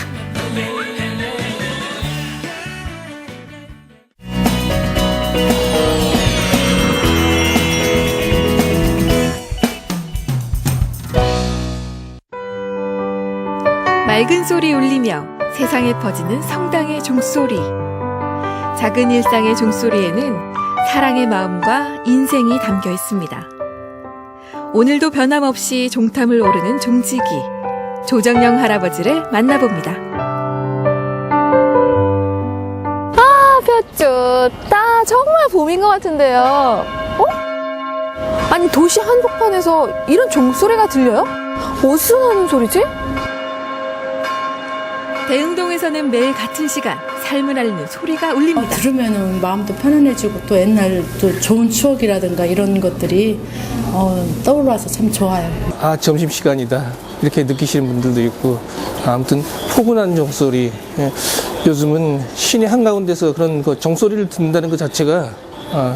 맑은 소리 울리며 세상에 퍼지는 성당의 종소리. 작은 일상의 종소리에는 사랑의 마음과 인생이 담겨 있습니다. 오늘도 변함없이 종탐을 오르는 종지기, 조정영 할아버지를 만나봅니다. 볕 좋다. 정말 봄인 것 같은데요. 아니 도시 한복판에서 이런 종소리가 들려요? 어디서 나는 소리지? 대흥동에서는 매일 같은 시간 삶을 알리는 소리가 울립니다. 들으면 마음도 편안해지고 또 옛날 또 좋은 추억이라든가 이런 것들이 떠올라서 참 좋아요. 아, 점심시간이다. 이렇게 느끼시는 분들도 있고 아무튼 포근한 종소리. 요즘은 시내 한가운데서 그런 그 종소리를 듣는다는 것 자체가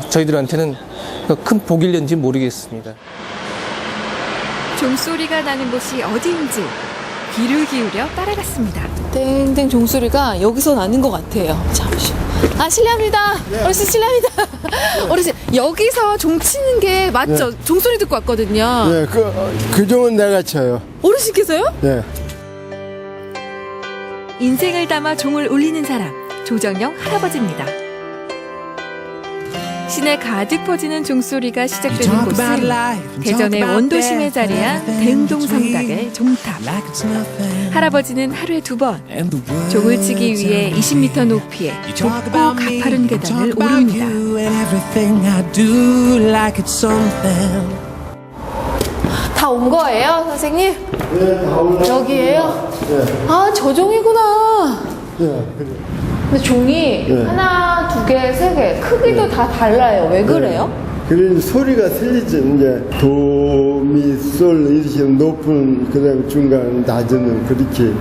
저희들한테는 큰 복일는지 모르겠습니다. 종소리가 나는 곳이 어디인지 귀를 기울여 따라갔습니다. 땡땡 종소리가 여기서 나는 것 같아요. 잠시. 실례합니다. 어르신 실례합니다. 어르신 여기서 종 치는 게 맞죠? 네. 종소리 듣고 왔거든요. 네, 그 종은 내가 쳐요. 어르신께서요? 네. 인생을 담아 종을 울리는 사람, 조정영 할아버지입니다. 시내 가득 퍼지는 종소리가 시작되는 곳은 대전의 원도심에 자리한 대흥동 성당을 종탑. 할아버지는 하루에 2번 종을 치기 위해 20m 높이의 좁고 가파른 계단을 오릅니다. 다 온 거예요, 선생님? 네, 다 올라. 여기에요? 네. 아, 저 종이구나. 네. 근데 종이 네. 하나, 2개, 3개 크기도 다 달라요. 왜 그래요? 그런 소리가 틀리지. 이제 도, 미, 솔 이렇게 높은 그다음 중간 낮은 그렇게.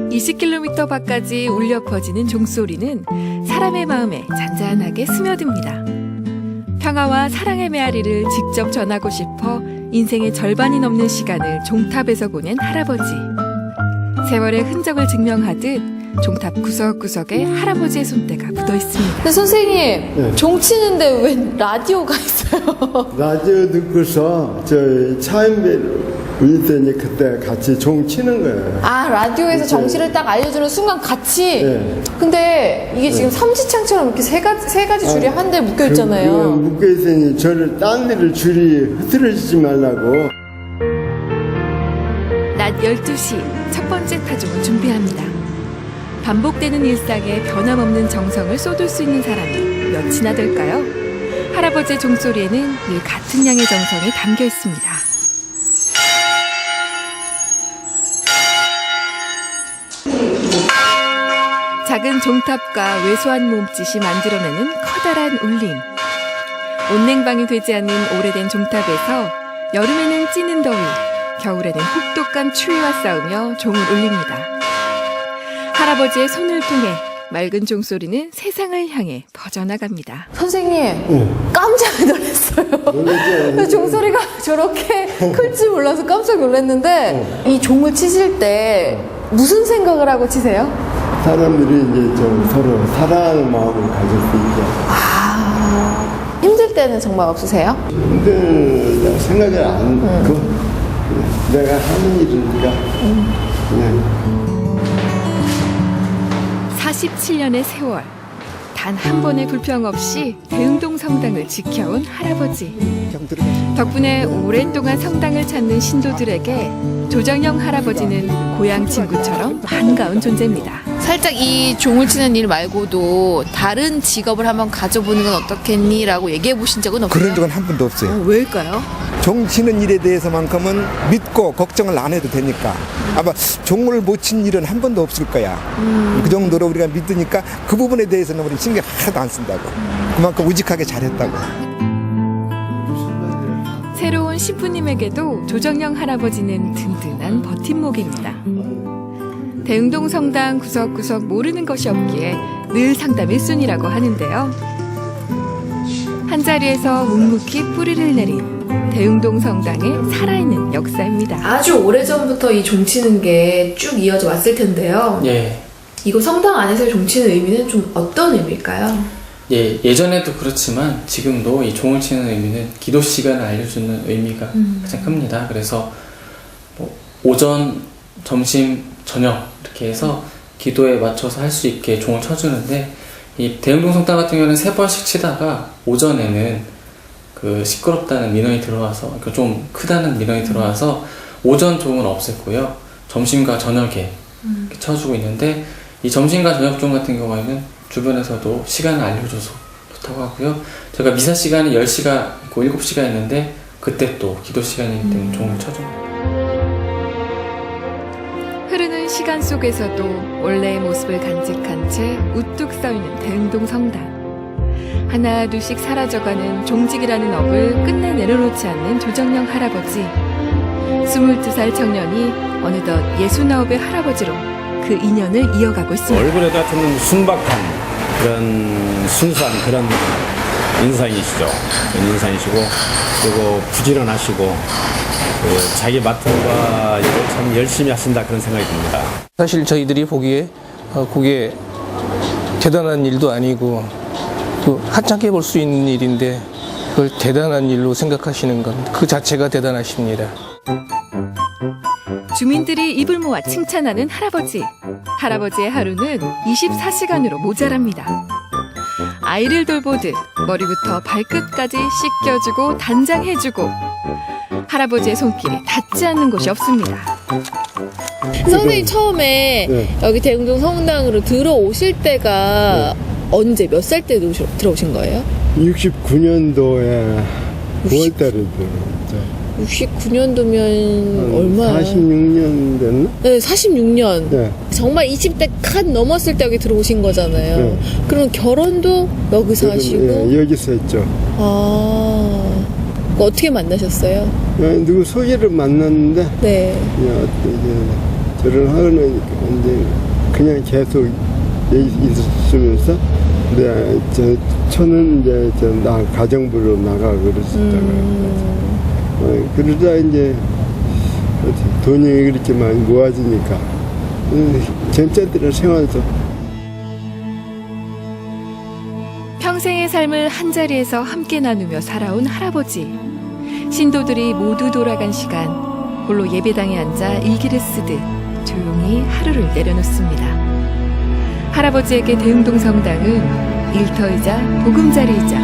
20km 밖까지 울려 퍼지는 종소리는 사람의 마음에 잔잔하게 스며듭니다. 평화와 사랑의 메아리를 직접 전하고 싶어 인생의 절반이 넘는 시간을 종탑에서 보낸 할아버지. 세월의 흔적을 증명하듯 종탑 구석구석에 할아버지의 손때가 묻어 있습니다. 근데 선생님, 네. 종 치는데 왜 라디오가 있어요? 라디오 듣고서 저희 차인벨 울릴 때니 그때 같이 종 치는 거예요. 아, 라디오에서 정시를 딱 알려주는 순간 같이? 네. 근데 이게 지금 삼지창처럼 이렇게 세 가지 줄이 한 대 묶여 있잖아요. 묶여 있으니 저를 딴 데를 줄이 흐트러지지 말라고. 낮 12시 첫 번째 타종을 준비합니다. 반복되는 일상에 변함없는 정성을 쏟을 수 있는 사람이 몇이나 될까요? 할아버지의 종소리에는 늘 같은 양의 정성이 담겨 있습니다. 작은 종탑과 왜소한 몸짓이 만들어내는 커다란 울림. 온냉방이 되지 않는 오래된 종탑에서 여름에는 찌는 더위, 겨울에는 혹독한 추위와 싸우며 종을 울립니다. 할아버지의 손을 통해 맑은 종소리는 세상을 향해 퍼져나갑니다. 선생님, 깜짝 놀랐어요. 종소리가 저렇게 클 줄 몰라서 깜짝 놀랐는데 이 종을 치실 때 무슨 생각을 하고 치세요? 사람들이 이제 좀 서로 사랑하는 마음을 가질 수 있게. 아, 힘들 때는 정말 없으세요? 힘들다 생각을 안 하고 내가 하는 일이니까 그냥. 47년의 세월, 단 한 번의 불평 없이 대흥동 성당을 지켜온 할아버지. 덕분에 오랫동안 성당을 찾는 신도들에게 조정영 할아버지는 고향 친구처럼 반가운 존재입니다. 살짝 이 종을 치는 일 말고도 다른 직업을 한번 가져보는 건 어떻겠니? 라고 얘기해 보신 적은 없어요? 그런 적은 한 번도 없어요. 왜일까요? 종 치는 일에 대해서만큼은 믿고 걱정을 안 해도 되니까 아마 종을 못 친 일은 한 번도 없을 거야. 그 정도로 우리가 믿으니까 그 부분에 대해서는 우리 신경 하나도 안 쓴다고. 그만큼 우직하게 잘했다고. 새로운 신부님에게도 조정영 할아버지는 든든한 버팀목입니다. 대흥동 성당 구석구석 모르는 것이 없기에 늘 상담 1순위라고 하는데요. 한자리에서 묵묵히 뿌리를 내린 대흥동 성당의 살아있는 역사입니다. 아주 오래전부터 이 종치는 게 쭉 이어져 왔을 텐데요. 예. 이거 성당 안에서의 종치는 의미는 좀 어떤 의미일까요? 예, 예전에도 그렇지만 지금도 이 종을 치는 의미는 기도 시간을 알려주는 의미가 가장 큽니다. 그래서 뭐 오전, 점심, 저녁 이렇게 해서 기도에 맞춰서 할 수 있게 종을 쳐주는데 이 대흥동 성당 같은 경우는 3번씩 치다가 오전에는 그 시끄럽다는 민원이 들어와서 그러니까 좀 크다는 민원이 들어와서 오전 종은 없앴고요. 점심과 저녁에 이렇게 쳐주고 있는데 이 점심과 저녁 종 같은 경우에는 주변에서도 시간을 알려줘서 좋다고 하고요. 제가 미사 시간이 10시가 있고 7시가 있는데 그때 또 기도 시간이기 때문에 종을 쳐줍니다. 흐르는 시간 속에서도 원래의 모습을 간직한 채 우뚝 서있는 대흥동 성당. 하나 둘씩 사라져가는 종직이라는 업을 끝내 내려놓지 않는 조정영 할아버지. 22살 청년이 어느덧 69의 할아버지로 그 인연을 이어가고 있습니다. 얼굴에다 드는 순박한 그런 순수한 그런 인상이시죠. 그런 인상이시고 그리고 부지런하시고 자기 맡은 바 일을 참 열심히 하신다 그런 생각이 듭니다. 사실 저희들이 보기에 그게 대단한 일도 아니고 또 하찮게 볼 수 있는 일인데 그걸 대단한 일로 생각하시는 건 그 자체가 대단하십니다. 주민들이 입을 모아 칭찬하는 할아버지. 할아버지의 하루는 24시간으로 모자랍니다. 아이를 돌보듯 머리부터 발끝까지 씻겨주고 단장해주고 할아버지의 손길이 닿지 않는 곳이 없습니다. 선생님 처음에 여기 대흥동 성당으로 들어오실 때가 언제 몇 살 때 들어오신 거예요? 69년도에 9월달에 들어왔죠. 69년도면 얼마예요? 46년 됐나? 네, 46년. 네. 정말 20대 칸 넘었을 때 여기 들어오신 거잖아요. 네. 그럼 결혼도 여기서 하시고? 예, 여기서 했죠. 아, 어떻게 만나셨어요? 누구 소개를 만났는데, 네. 이제 결혼하는 이제 그냥 계속 있으면서, 저는 이제 가정부로 나가 그랬었다고요. 그러다 이제 돈이 그렇게 많이 모아지니까 전체들의 생활도 평생의 삶을 한자리에서 함께 나누며 살아온 할아버지. 신도들이 모두 돌아간 시간, 홀로 예배당에 앉아 일기를 쓰듯 조용히 하루를 내려놓습니다. 할아버지에게 대흥동 성당은 일터이자 보금자리이자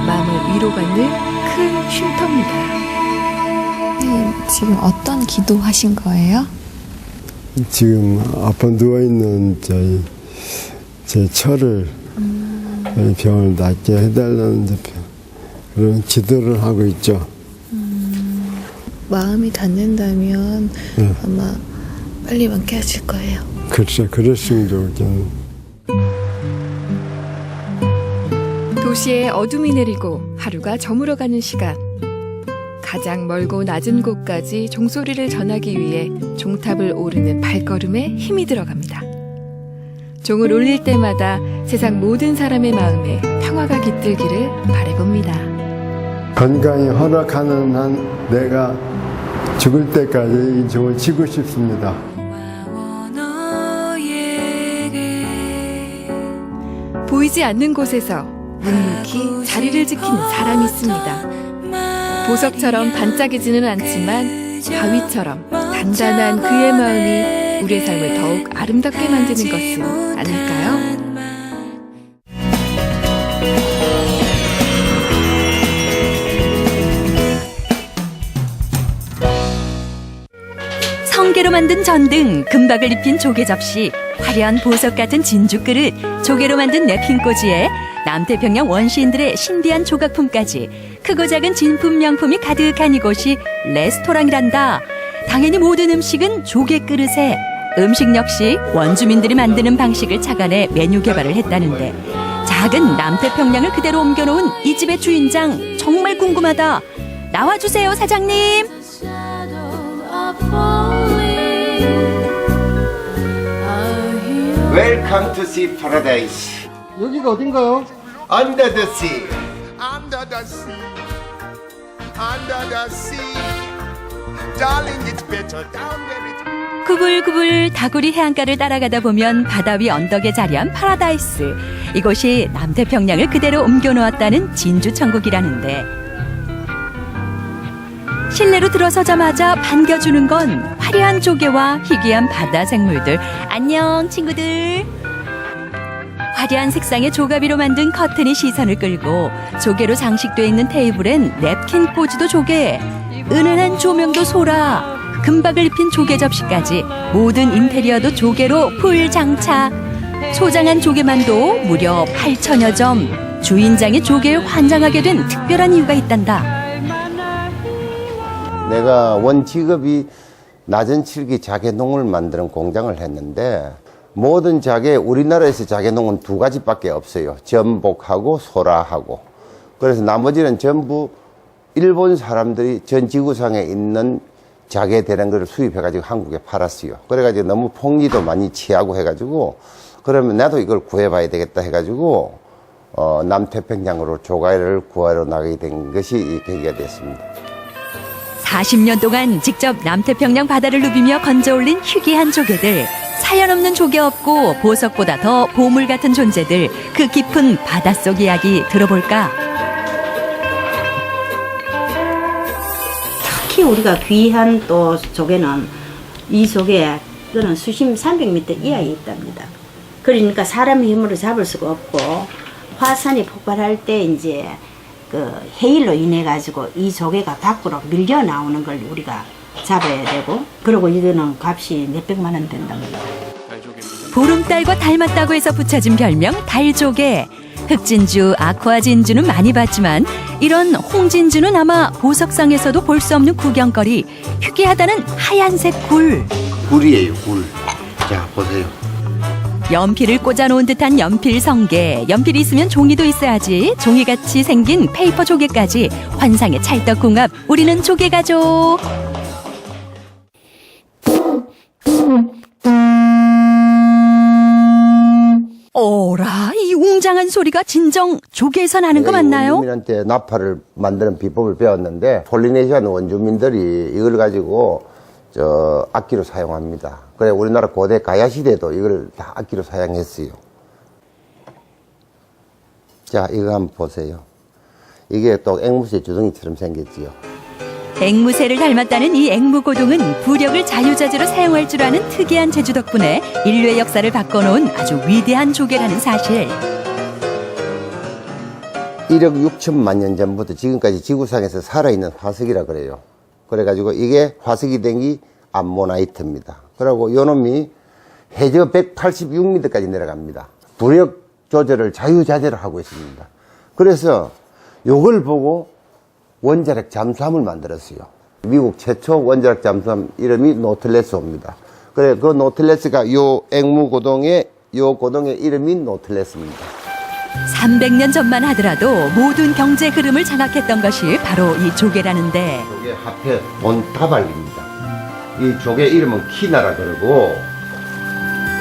마음을 위로받는 큰 쉼터입니다. 지금 어떤 기도하신 거예요? 지금 아파 누워있는 제 처를 병을 낫게 해달라는 그런 기도를 하고 있죠. 마음이 닿는다면 아마 빨리 완쾌하실 거예요. 글쎄, 그랬으면 좋겠네. 도시에 어둠이 내리고 하루가 저물어가는 시간. 가장 멀고 낮은 곳까지 종소리를 전하기 위해 종탑을 오르는 발걸음에 힘이 들어갑니다. 종을 울릴 때마다 세상 모든 사람의 마음에 평화가 깃들기를 바라봅니다. 건강이 허락하는 한 내가 죽을 때까지 이 종을 치고 싶습니다. 보이지 않는 곳에서 묵묵히 자리를 지키는 사람이 있습니다. 보석처럼 반짝이지는 않지만 바위처럼 단단한 그의 마음이 우리의 삶을 더욱 아름답게 만드는 것은 아닐까요? 성게로 만든 전등, 금박을 입힌 조개 접시, 화려한 보석 같은 진주 그릇, 조개로 만든 냅킨꽂이에 남태평양 원시인들의 신비한 조각품까지 크고 작은 진품 명품이 가득한 이곳이 레스토랑이란다. 당연히 모든 음식은 조개 그릇에, 음식 역시 원주민들이 만드는 방식을 착안해 메뉴 개발을 했다는데, 작은 남태평양을 그대로 옮겨놓은 이 집의 주인장 정말 궁금하다. 나와주세요, 사장님. Welcome to Sea Paradise. 여기가 어딘가요? Under the sea. Under the sea, under the sea, darling, it's better down where it. 구불구불 다구리 해안가를 따라가다 보면 바다 위 언덕에 자리한 파라다이스. 이곳이 남태평양을 그대로 옮겨놓았다는 진주천국이라는데, 실내로 들어서자마자 반겨주는 건 화려한 조개와 희귀한 바다 생물들. 안녕 친구들. 화려한 색상의 조가비로 만든 커튼이 시선을 끌고, 조개로 장식되어 있는 테이블엔 냅킨 꽂이도 조개, 은은한 조명도 소라, 금박을 입힌 조개 접시까지 모든 인테리어도 조개로 풀 장착. 소장한 조개만도 무려 8,000여 점. 주인장의 조개에 환장하게 된 특별한 이유가 있단다. 내가 원 직업이 낮은 칠기 자개농을 만드는 공장을 했는데, 모든 자개, 우리나라에서 자개농은 두 가지밖에 없어요. 전복하고 소라하고. 그래서 나머지는 전부 일본 사람들이 전 지구상에 있는 자개 되는 걸 수입해가지고 한국에 팔았어요. 그래가지고 너무 폭리도 많이 취하고 해가지고, 그러면 나도 이걸 구해봐야 되겠다 해가지고 남태평양으로 조개를 구하러 나가게 된 것이 이 계기가 됐습니다. 40년 동안 직접 남태평양 바다를 누비며 건져올린 희귀한 조개들. 사연 없는 조개 없고 보석보다 더 보물 같은 존재들. 그 깊은 바닷속 이야기 들어볼까? 특히 우리가 귀한 또 조개는 이 속에 또는 수심 300m 이하에 있답니다. 그러니까 사람의 힘으로 잡을 수가 없고, 화산이 폭발할 때 이제 그 해일로 인해 가지고 이 조개가 밖으로 밀려 나오는 걸 우리가 잡아야 되고, 그리고 이거는 값이 몇백만 원 된답니다. 보름달과 닮았다고 해서 붙여진 별명 달조개. 흑진주, 아쿠아진주는 많이 봤지만 이런 홍진주는 아마 보석상에서도 볼 수 없는 구경거리. 희귀하다는 하얀색 굴. 굴이에요, 굴. 자, 보세요. 연필을 꽂아놓은 듯한 연필 성게. 연필이 있으면 종이도 있어야지. 종이같이 생긴 페이퍼 조개까지 환상의 찰떡궁합. 우리는 조개가족. 오라, 이 웅장한 소리가 진정 조개에서 나는 거 맞나요? 원주민한테 나팔을 만드는 비법을 배웠는데 폴리네시아 원주민들이 이걸 가지고 악기로 사용합니다. 그래 우리나라 고대 가야 시대도 이걸 다 악기로 사용했어요. 자, 이거 한번 보세요. 이게 또 앵무새 주둥이처럼 생겼지요. 앵무새를 닮았다는 이 앵무고동은 부력을 자유자재로 사용할 줄 아는 특이한 재주 덕분에 인류의 역사를 바꿔놓은 아주 위대한 조개라는 사실. 1억 6천만 년 전부터 지금까지 지구상에서 살아있는 화석이라 그래요. 그래가지고 이게 화석이 된 게 암모나이트입니다. 그리고 요놈이 해저 186m까지 내려갑니다. 부력 조절을 자유자재로 하고 있습니다. 그래서 요걸 보고 원자력 잠수함을 만들었어요. 미국 최초 원자력 잠수함 이름이 노틀레스입니다. 그래 그 노틀레스가 요 앵무고동의 요 고동의 이름이 노틀레스입니다. 300년 전만 하더라도 모든 경제 흐름을 장악했던 것이 바로 이 조개라는데. 조개 합해 돈다발입니다. 이 조개 이름은 키나라 그러고.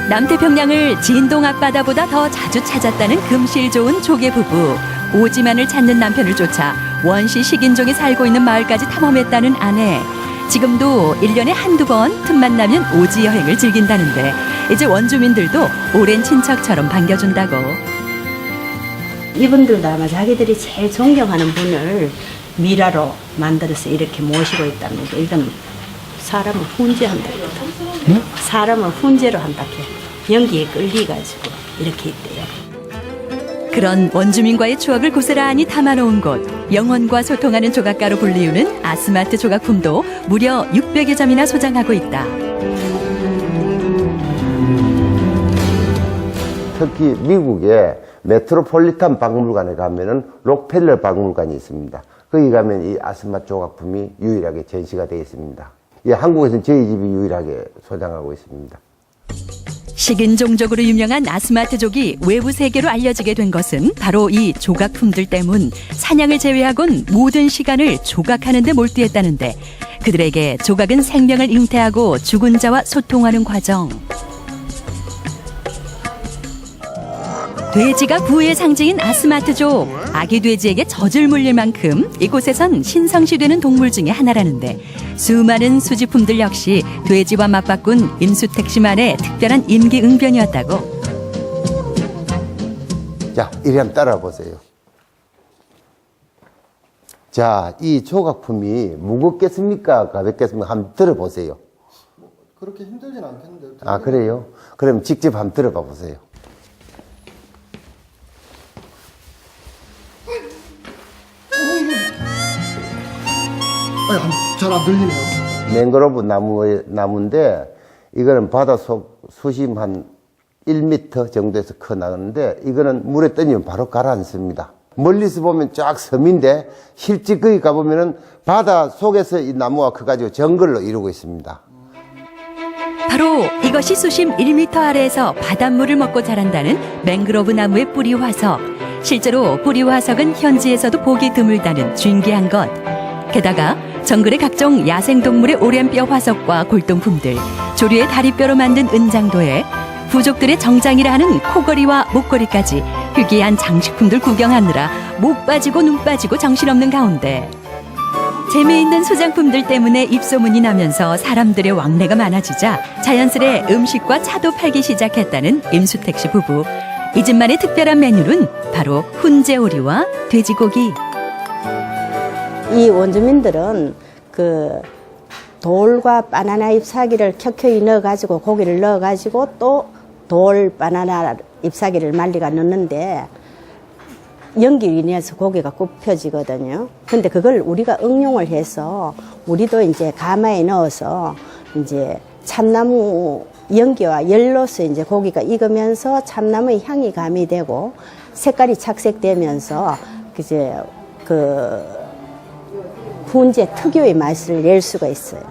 남태평양을 진동 앞바다보다 더 자주 찾았다는 금실 좋은 조개 부부. 오지만을 찾는 남편을 쫓아 원시 식인종이 살고 있는 마을까지 탐험했다는 아내. 지금도 1년에 한두 번 틈만 나면 오지 여행을 즐긴다는데 이제 원주민들도 오랜 친척처럼 반겨준다고. 이분들도 아마 자기들이 제일 존경하는 분을 미라로 만들어서 이렇게 모시고 있답니다. 이건 사람을 훈제한답니다. 네? 사람을 훈제로 한다 해. 연기에 끌려가지고 이렇게 있대요. 그런 원주민과의 추억을 고스란히 담아놓은 곳. 영혼과 소통하는 조각가로 불리우는 아스마트 조각품도 무려 600여 점이나 소장하고 있다. 특히 미국의 메트로폴리탄 박물관에 가면은 록펠러 박물관이 있습니다. 거기 가면 이 아스마트 조각품이 유일하게 전시가 되어 있습니다. 예, 한국에서는 저희 집이 유일하게 소장하고 있습니다. 식인종족으로 유명한 아스마트족이 외부 세계로 알려지게 된 것은 바로 이 조각품들 때문. 사냥을 제외하곤 모든 시간을 조각하는 데 몰두했다는데 그들에게 조각은 생명을 잉태하고 죽은 자와 소통하는 과정. 돼지가 부의 상징인 아스마트족. 아기 돼지에게 젖을 물릴 만큼 이곳에선 신성시되는 동물 중에 하나라는데 수많은 수집품들 역시 돼지와 맞바꾼 임수택 씨만의 특별한 임기응변이었다고. 자, 이리 한번 따라 보세요. 자, 이 조각품이 무겁겠습니까? 가볍겠습니까? 한번 들어보세요. 그렇게 힘들진 않겠는데요. 아, 그래요? 그럼 직접 한번 들어봐 보세요. 잘 안 들리네요. 맹그로브 나무인데 이거는 바닷속 수심 한 1m 정도에서 커 나가는데 이거는 물에 떠지면 바로 가라앉습니다. 멀리서 보면 쫙 섬인데 실제 거기 가보면은 바다 속에서 이 나무가 커가지고 정글로 이루고 있습니다. 바로 이것이 수심 1m 아래에서 바닷물을 먹고 자란다는 맹그로브 나무의 뿌리 화석. 실제로 뿌리 화석은 현지에서도 보기 드물다는 존귀한 것. 게다가 정글의 각종 야생동물의 오랜뼈 화석과 골동품들, 조류의 다리뼈로 만든 은장도에 부족들의 정장이라 하는 코걸이와 목걸이까지 희귀한 장식품들 구경하느라 목 빠지고 눈 빠지고 정신없는 가운데 재미있는 소장품들 때문에 입소문이 나면서 사람들의 왕래가 많아지자 자연스레 음식과 차도 팔기 시작했다는 임수택 씨 부부. 이 집만의 특별한 메뉴는 바로 훈제오리와 돼지고기. 이 원주민들은 그 돌과 바나나 잎사귀를 켜켜이 넣어가지고 고기를 넣어가지고 또 돌 바나나 잎사귀를 말리가 넣는데 연기로 인해서 고기가 굽혀지거든요. 근데 그걸 우리가 응용을 해서 우리도 이제 가마에 넣어서 이제 참나무 연기와 열로서 이제 고기가 익으면서 참나무의 향이 가미되고 색깔이 착색되면서 이제 그 훈제 특유의 맛을 낼 수가 있어요.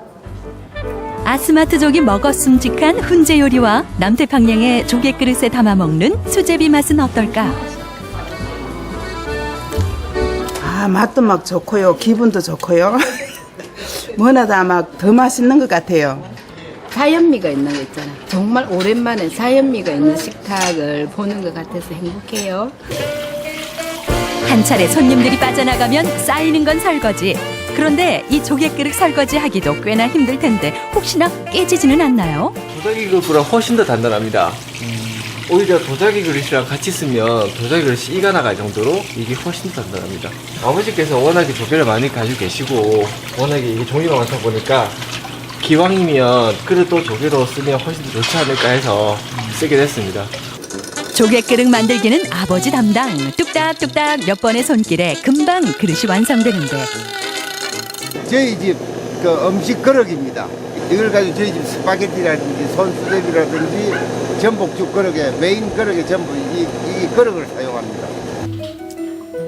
아스마트족이 먹었음직한 훈제 요리와 남태평양의 조개 그릇에 담아 먹는 수제비 맛은 어떨까? 아, 맛도 막 좋고요. 기분도 좋고요. 뭐나 다 막 더 맛있는 것 같아요. 자연미가 있는 거 있잖아. 정말 오랜만에 자연미가 있는 식탁을 보는 것 같아서 행복해요. 한 차례 손님들이 빠져나가면 쌓이는 건 설거지. 그런데 이 조개그릇 설거지 하기도 꽤나 힘들 텐데 혹시나 깨지지는 않나요? 도자기 그릇보다 훨씬 더 단단합니다. 오히려 도자기 그릇이랑 같이 쓰면 도자기 그릇이 이가 나갈 정도로 이게 훨씬 더 단단합니다. 아버지께서 워낙에 조개를 많이 가지고 계시고 워낙에 이게 종류가 많다 보니까 기왕이면 그릇도 조개로 쓰면 훨씬 더 좋지 않을까 해서 쓰게 됐습니다. 조개그릇 만들기는 아버지 담당. 뚝딱뚝딱 몇 번의 손길에 금방 그릇이 완성되는데 저희 집 그 음식 그릇입니다. 이걸 가지고 저희 집 스파게티라든지 손수제비라든지 전복죽 그릇에 메인 그릇에 전부 이 그릇을 사용합니다.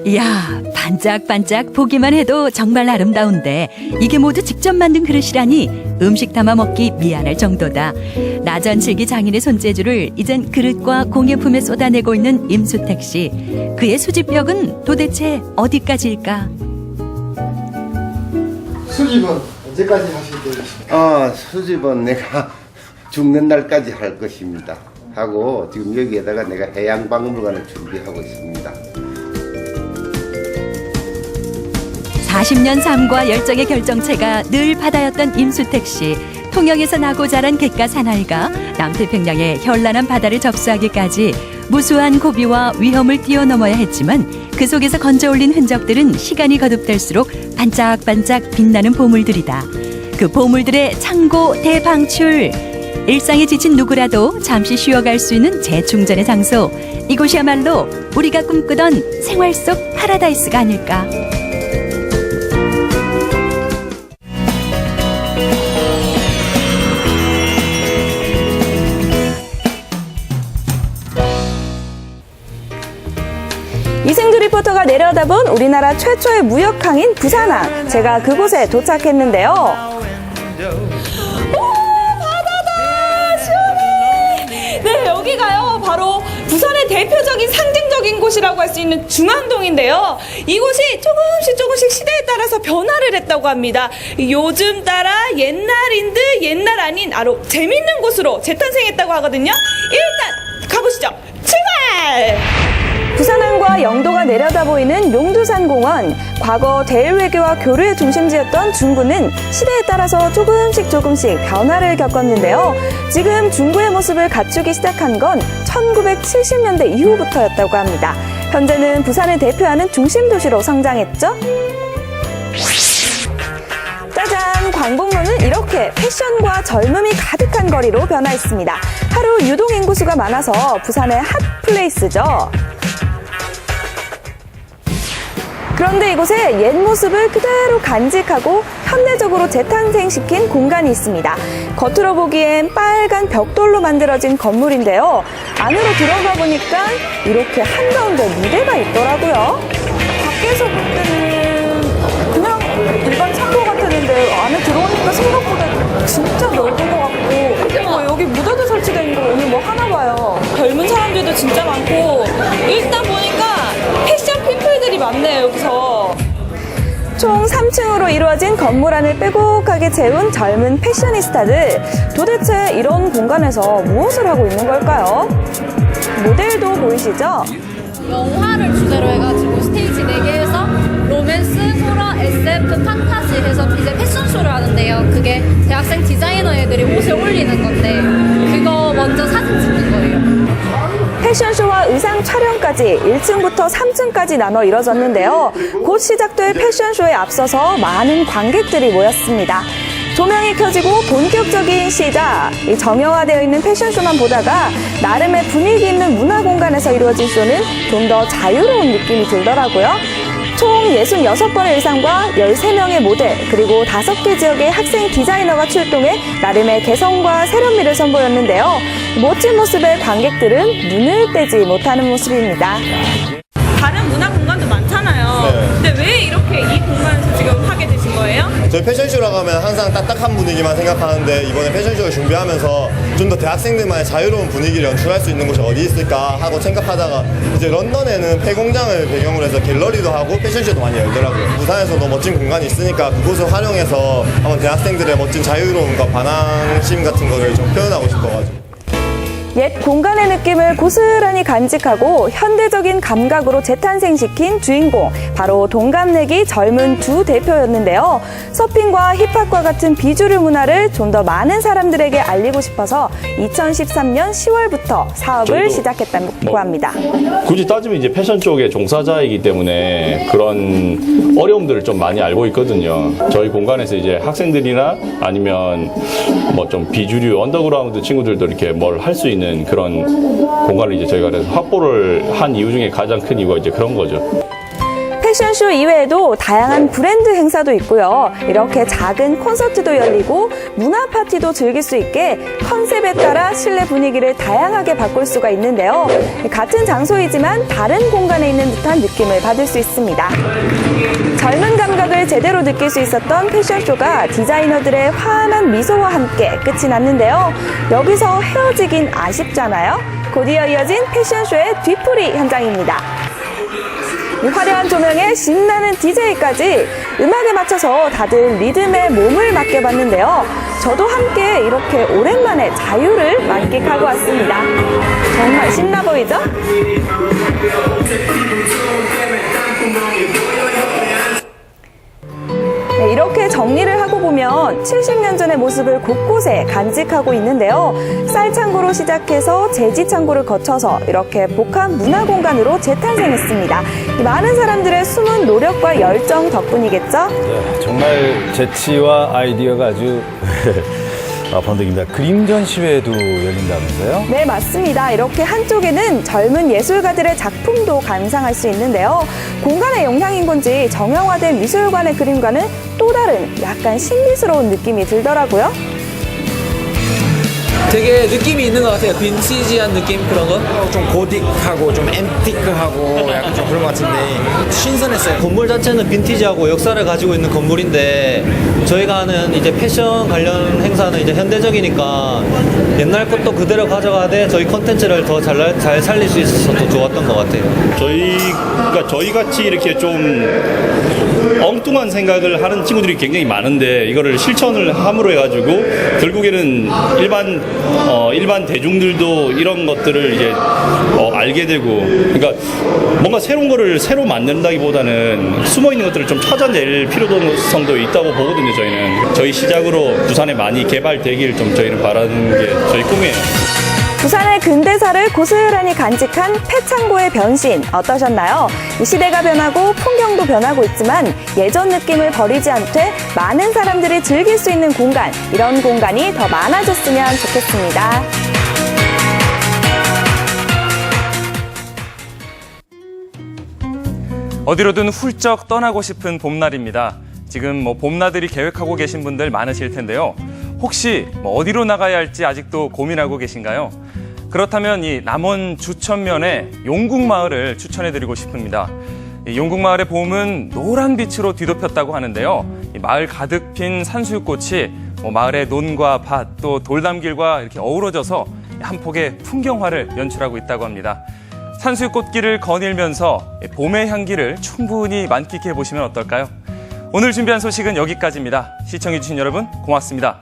이야, 반짝반짝 보기만 해도 정말 아름다운데 이게 모두 직접 만든 그릇이라니 음식 담아 먹기 미안할 정도다. 나전칠기 장인의 손재주를 이젠 그릇과 공예품에 쏟아내고 있는 임수택 씨. 그의 수집력은 도대체 어디까지일까? 수집은 언제까지 하실 계획이십니까? 수집은 내가 죽는 날까지 할 것입니다. 하고 지금 여기에다가 내가 해양박물관을 준비하고 있습니다. 40년 삶과 열정의 결정체가 늘 바다였던 임수택 씨. 통영에서 나고 자란 갯가 사나이가 남태평양의 현란한 바다를 접수하기까지 무수한 고비와 위험을 뛰어넘어야 했지만 그 속에서 건져올린 흔적들은 시간이 거듭될수록 반짝반짝 빛나는 보물들이다. 그 보물들의 창고 대방출. 일상에 지친 누구라도 잠시 쉬어갈 수 있는 재충전의 장소. 이곳이야말로 우리가 꿈꾸던 생활 속 파라다이스가 아닐까. 이승주 리포터가 내려다본 우리나라 최초의 무역항인 부산항. 제가 그곳에 도착했는데요. 오, 바다다! 시원해! 네, 여기가요. 바로 부산의 대표적인 상징적인 곳이라고 할 수 있는 중앙동인데요. 이곳이 조금씩 시대에 따라서 변화를 했다고 합니다. 요즘 따라 옛날인 듯 옛날 아닌 아주 재밌는 곳으로 재탄생했다고 하거든요. 일단 가보시죠. 출발! 부산항과 영도가 내려다 보이는 용두산공원. 과거 대일외교와 교류의 중심지였던 중구는 시대에 따라서 조금씩 변화를 겪었는데요. 지금 중구의 모습을 갖추기 시작한 건 1970년대 이후부터였다고 합니다. 현재는 부산을 대표하는 중심도시로 성장했죠. 짜잔! 광복로는 이렇게 패션과 젊음이 가득한 거리로 변화했습니다. 하루 유동 인구수가 많아서 부산의 핫플레이스죠. 그런데 이곳에 옛 모습을 그대로 간직하고 현대적으로 재탄생시킨 공간이 있습니다. 겉으로 보기엔 빨간 벽돌로 만들어진 건물인데요. 안으로 들어가 보니까 이렇게 한가운데 무대가 있더라고요. 밖에서 볼 때는 그냥 일반 창고 같았는데 안에 들어오니까 생각보다 진짜 넓은 것 같고 여기 무대도 설치된 거 오늘 뭐 하나 봐요. 젊은 사람들도 진짜 많고 일단 보니까 패션 피플들이 많네요, 여기서. 총 3층으로 이루어진 건물 안을 빼곡하게 채운 젊은 패셔니스타들. 도대체 이런 공간에서 무엇을 하고 있는 걸까요? 모델도 보이시죠? 영화를 주제로 해가지고 스테이지 4개에서 로맨스, 호러, SF, 판타지 해서 이제 패션쇼를 하는데요. 그게 대학생 디자이너 애들이 옷을 올리는 건데 그거 먼저 사진 찍는 거예요. 패션쇼와 의상 촬영까지 1층부터 3층까지 나눠 이뤄졌는데요. 곧 시작될 패션쇼에 앞서서 많은 관객들이 모였습니다. 조명이 켜지고 본격적인 시작. 이 정형화되어 있는 패션쇼만 보다가 나름의 분위기 있는 문화 공간에서 이루어진 쇼는 좀 더 자유로운 느낌이 들더라고요. 총 66번의 의상과 13명의 모델, 그리고 5개 지역의 학생 디자이너가 출동해 나름의 개성과 세련미를 선보였는데요. 멋진 모습에 관객들은 눈을 떼지 못하는 모습입니다. 다른 문화 공간도 많잖아요. 네. 근데 왜 이렇게 이 공간에서 지금 하게 되신 거예요? 저희 패션쇼라고 하면 항상 딱딱한 분위기만 생각하는데 이번에 패션쇼를 준비하면서 좀 더 대학생들만의 자유로운 분위기를 연출할 수 있는 곳이 어디 있을까 하고 생각하다가 이제 런던에는 폐공장을 배경으로 해서 갤러리도 하고 패션쇼도 많이 열더라고요. 부산에서도 멋진 공간이 있으니까 그곳을 활용해서 한번 대학생들의 멋진 자유로움과 반항심 같은 거를 좀 표현하고 싶어가지고. 옛 공간의 느낌을 고스란히 간직하고 현대적인 감각으로 재탄생시킨 주인공, 바로 동갑내기 젊은 두 대표였는데요. 서핑과 힙합과 같은 비주류 문화를 좀 더 많은 사람들에게 알리고 싶어서 2013년 10월부터 사업을 시작했다고 합니다. 굳이 따지면 이제 패션 쪽의 종사자이기 때문에 그런 어려움들을 좀 많이 알고 있거든요. 저희 공간에서 이제 학생들이나 아니면 뭐 좀 비주류 언더그라운드 친구들도 이렇게 뭘 할 수 있는 그런 공간을 이제 저희가 그래서 확보를 한 이유 중에 가장 큰 이유가 이제 그런 거죠. 패션쇼 이외에도 다양한 브랜드 행사도 있고요. 이렇게 작은 콘서트도 열리고 문화 파티도 즐길 수 있게 컨셉에 따라 실내 분위기를 다양하게 바꿀 수가 있는데요. 같은 장소이지만 다른 공간에 있는 듯한 느낌을 받을 수 있습니다. 젊은 감각을 제대로 느낄 수 있었던 패션쇼가 디자이너들의 환한 미소와 함께 끝이 났는데요. 여기서 헤어지긴 아쉽잖아요. 곧 이어진 패션쇼의 뒤풀이 현장입니다. 화려한 조명에 신나는 DJ까지 음악에 맞춰서 다들 리듬에 몸을 맡겨봤는데요. 저도 함께 이렇게 오랜만에 자유를 만끽하고 왔습니다. 정말 신나 보이죠? 네, 이렇게 정리를 하고 보면 70년 전의 모습을 곳곳에 간직하고 있는데요. 쌀창고로 시작해서 제지창고를 거쳐서 이렇게 복합 문화공간으로 재탄생했습니다. 많은 사람들의 숨은 노력과 열정 덕분이겠죠? 네, 정말 재치와 아이디어가 아주 번득입니다. 그림 전시회도 열린다면서요? 네, 맞습니다. 이렇게 한쪽에는 젊은 예술가들의 작품도 감상할 수 있는데요. 공간의 영향인 건지 정형화된 미술관의 그림과는 또 다른 약간 신비스러운 느낌이 들더라고요. 되게 느낌이 있는 것 같아요. 빈티지한 느낌 그런 거? 좀 고딕하고 좀 앤티크하고 약간 좀 그런 것 같은데 신선했어요. 건물 자체는 빈티지하고 역사를 가지고 있는 건물인데 저희가 하는 이제 패션 관련 행사는 이제 현대적이니까 옛날 것도 그대로 가져가되 저희 콘텐츠를 더 잘 살릴 수 있어서 더 좋았던 것 같아요. 저희 같이 이렇게 좀 엉뚱한 생각을 하는 친구들이 굉장히 많은데 이거를 실천을 함으로 해가지고 결국에는 일반 대중들도 이런 것들을 이제 알게 되고, 그러니까 뭔가 새로운 거를 새로 만든다기보다는 숨어 있는 것들을 좀 찾아낼 필요성도 있다고 보거든요. 저희는 저희 시작으로 부산에 많이 개발되길 좀 저희는 바라는 게 저희 꿈이에요. 부산의 근대사를 고스란히 간직한 폐창고의 변신 어떠셨나요? 시대가 변하고 풍경도 변하고 있지만 예전 느낌을 버리지 않되 많은 사람들이 즐길 수 있는 공간, 이런 공간이 더 많아졌으면 좋겠습니다. 어디로든 훌쩍 떠나고 싶은 봄날입니다. 지금 봄나들이 계획하고 계신 분들 많으실 텐데요. 혹시 어디로 나가야 할지 아직도 고민하고 계신가요? 그렇다면 이 남원 주천면의 용국마을을 추천해드리고 싶습니다. 이 용국마을의 봄은 노란 빛으로 뒤덮였다고 하는데요. 이 마을 가득 핀 산수유꽃이 마을의 논과 밭, 또 돌담길과 이렇게 어우러져서 한 폭의 풍경화를 연출하고 있다고 합니다. 산수유꽃길을 거닐면서 봄의 향기를 충분히 만끽해 보시면 어떨까요? 오늘 준비한 소식은 여기까지입니다. 시청해주신 여러분 고맙습니다.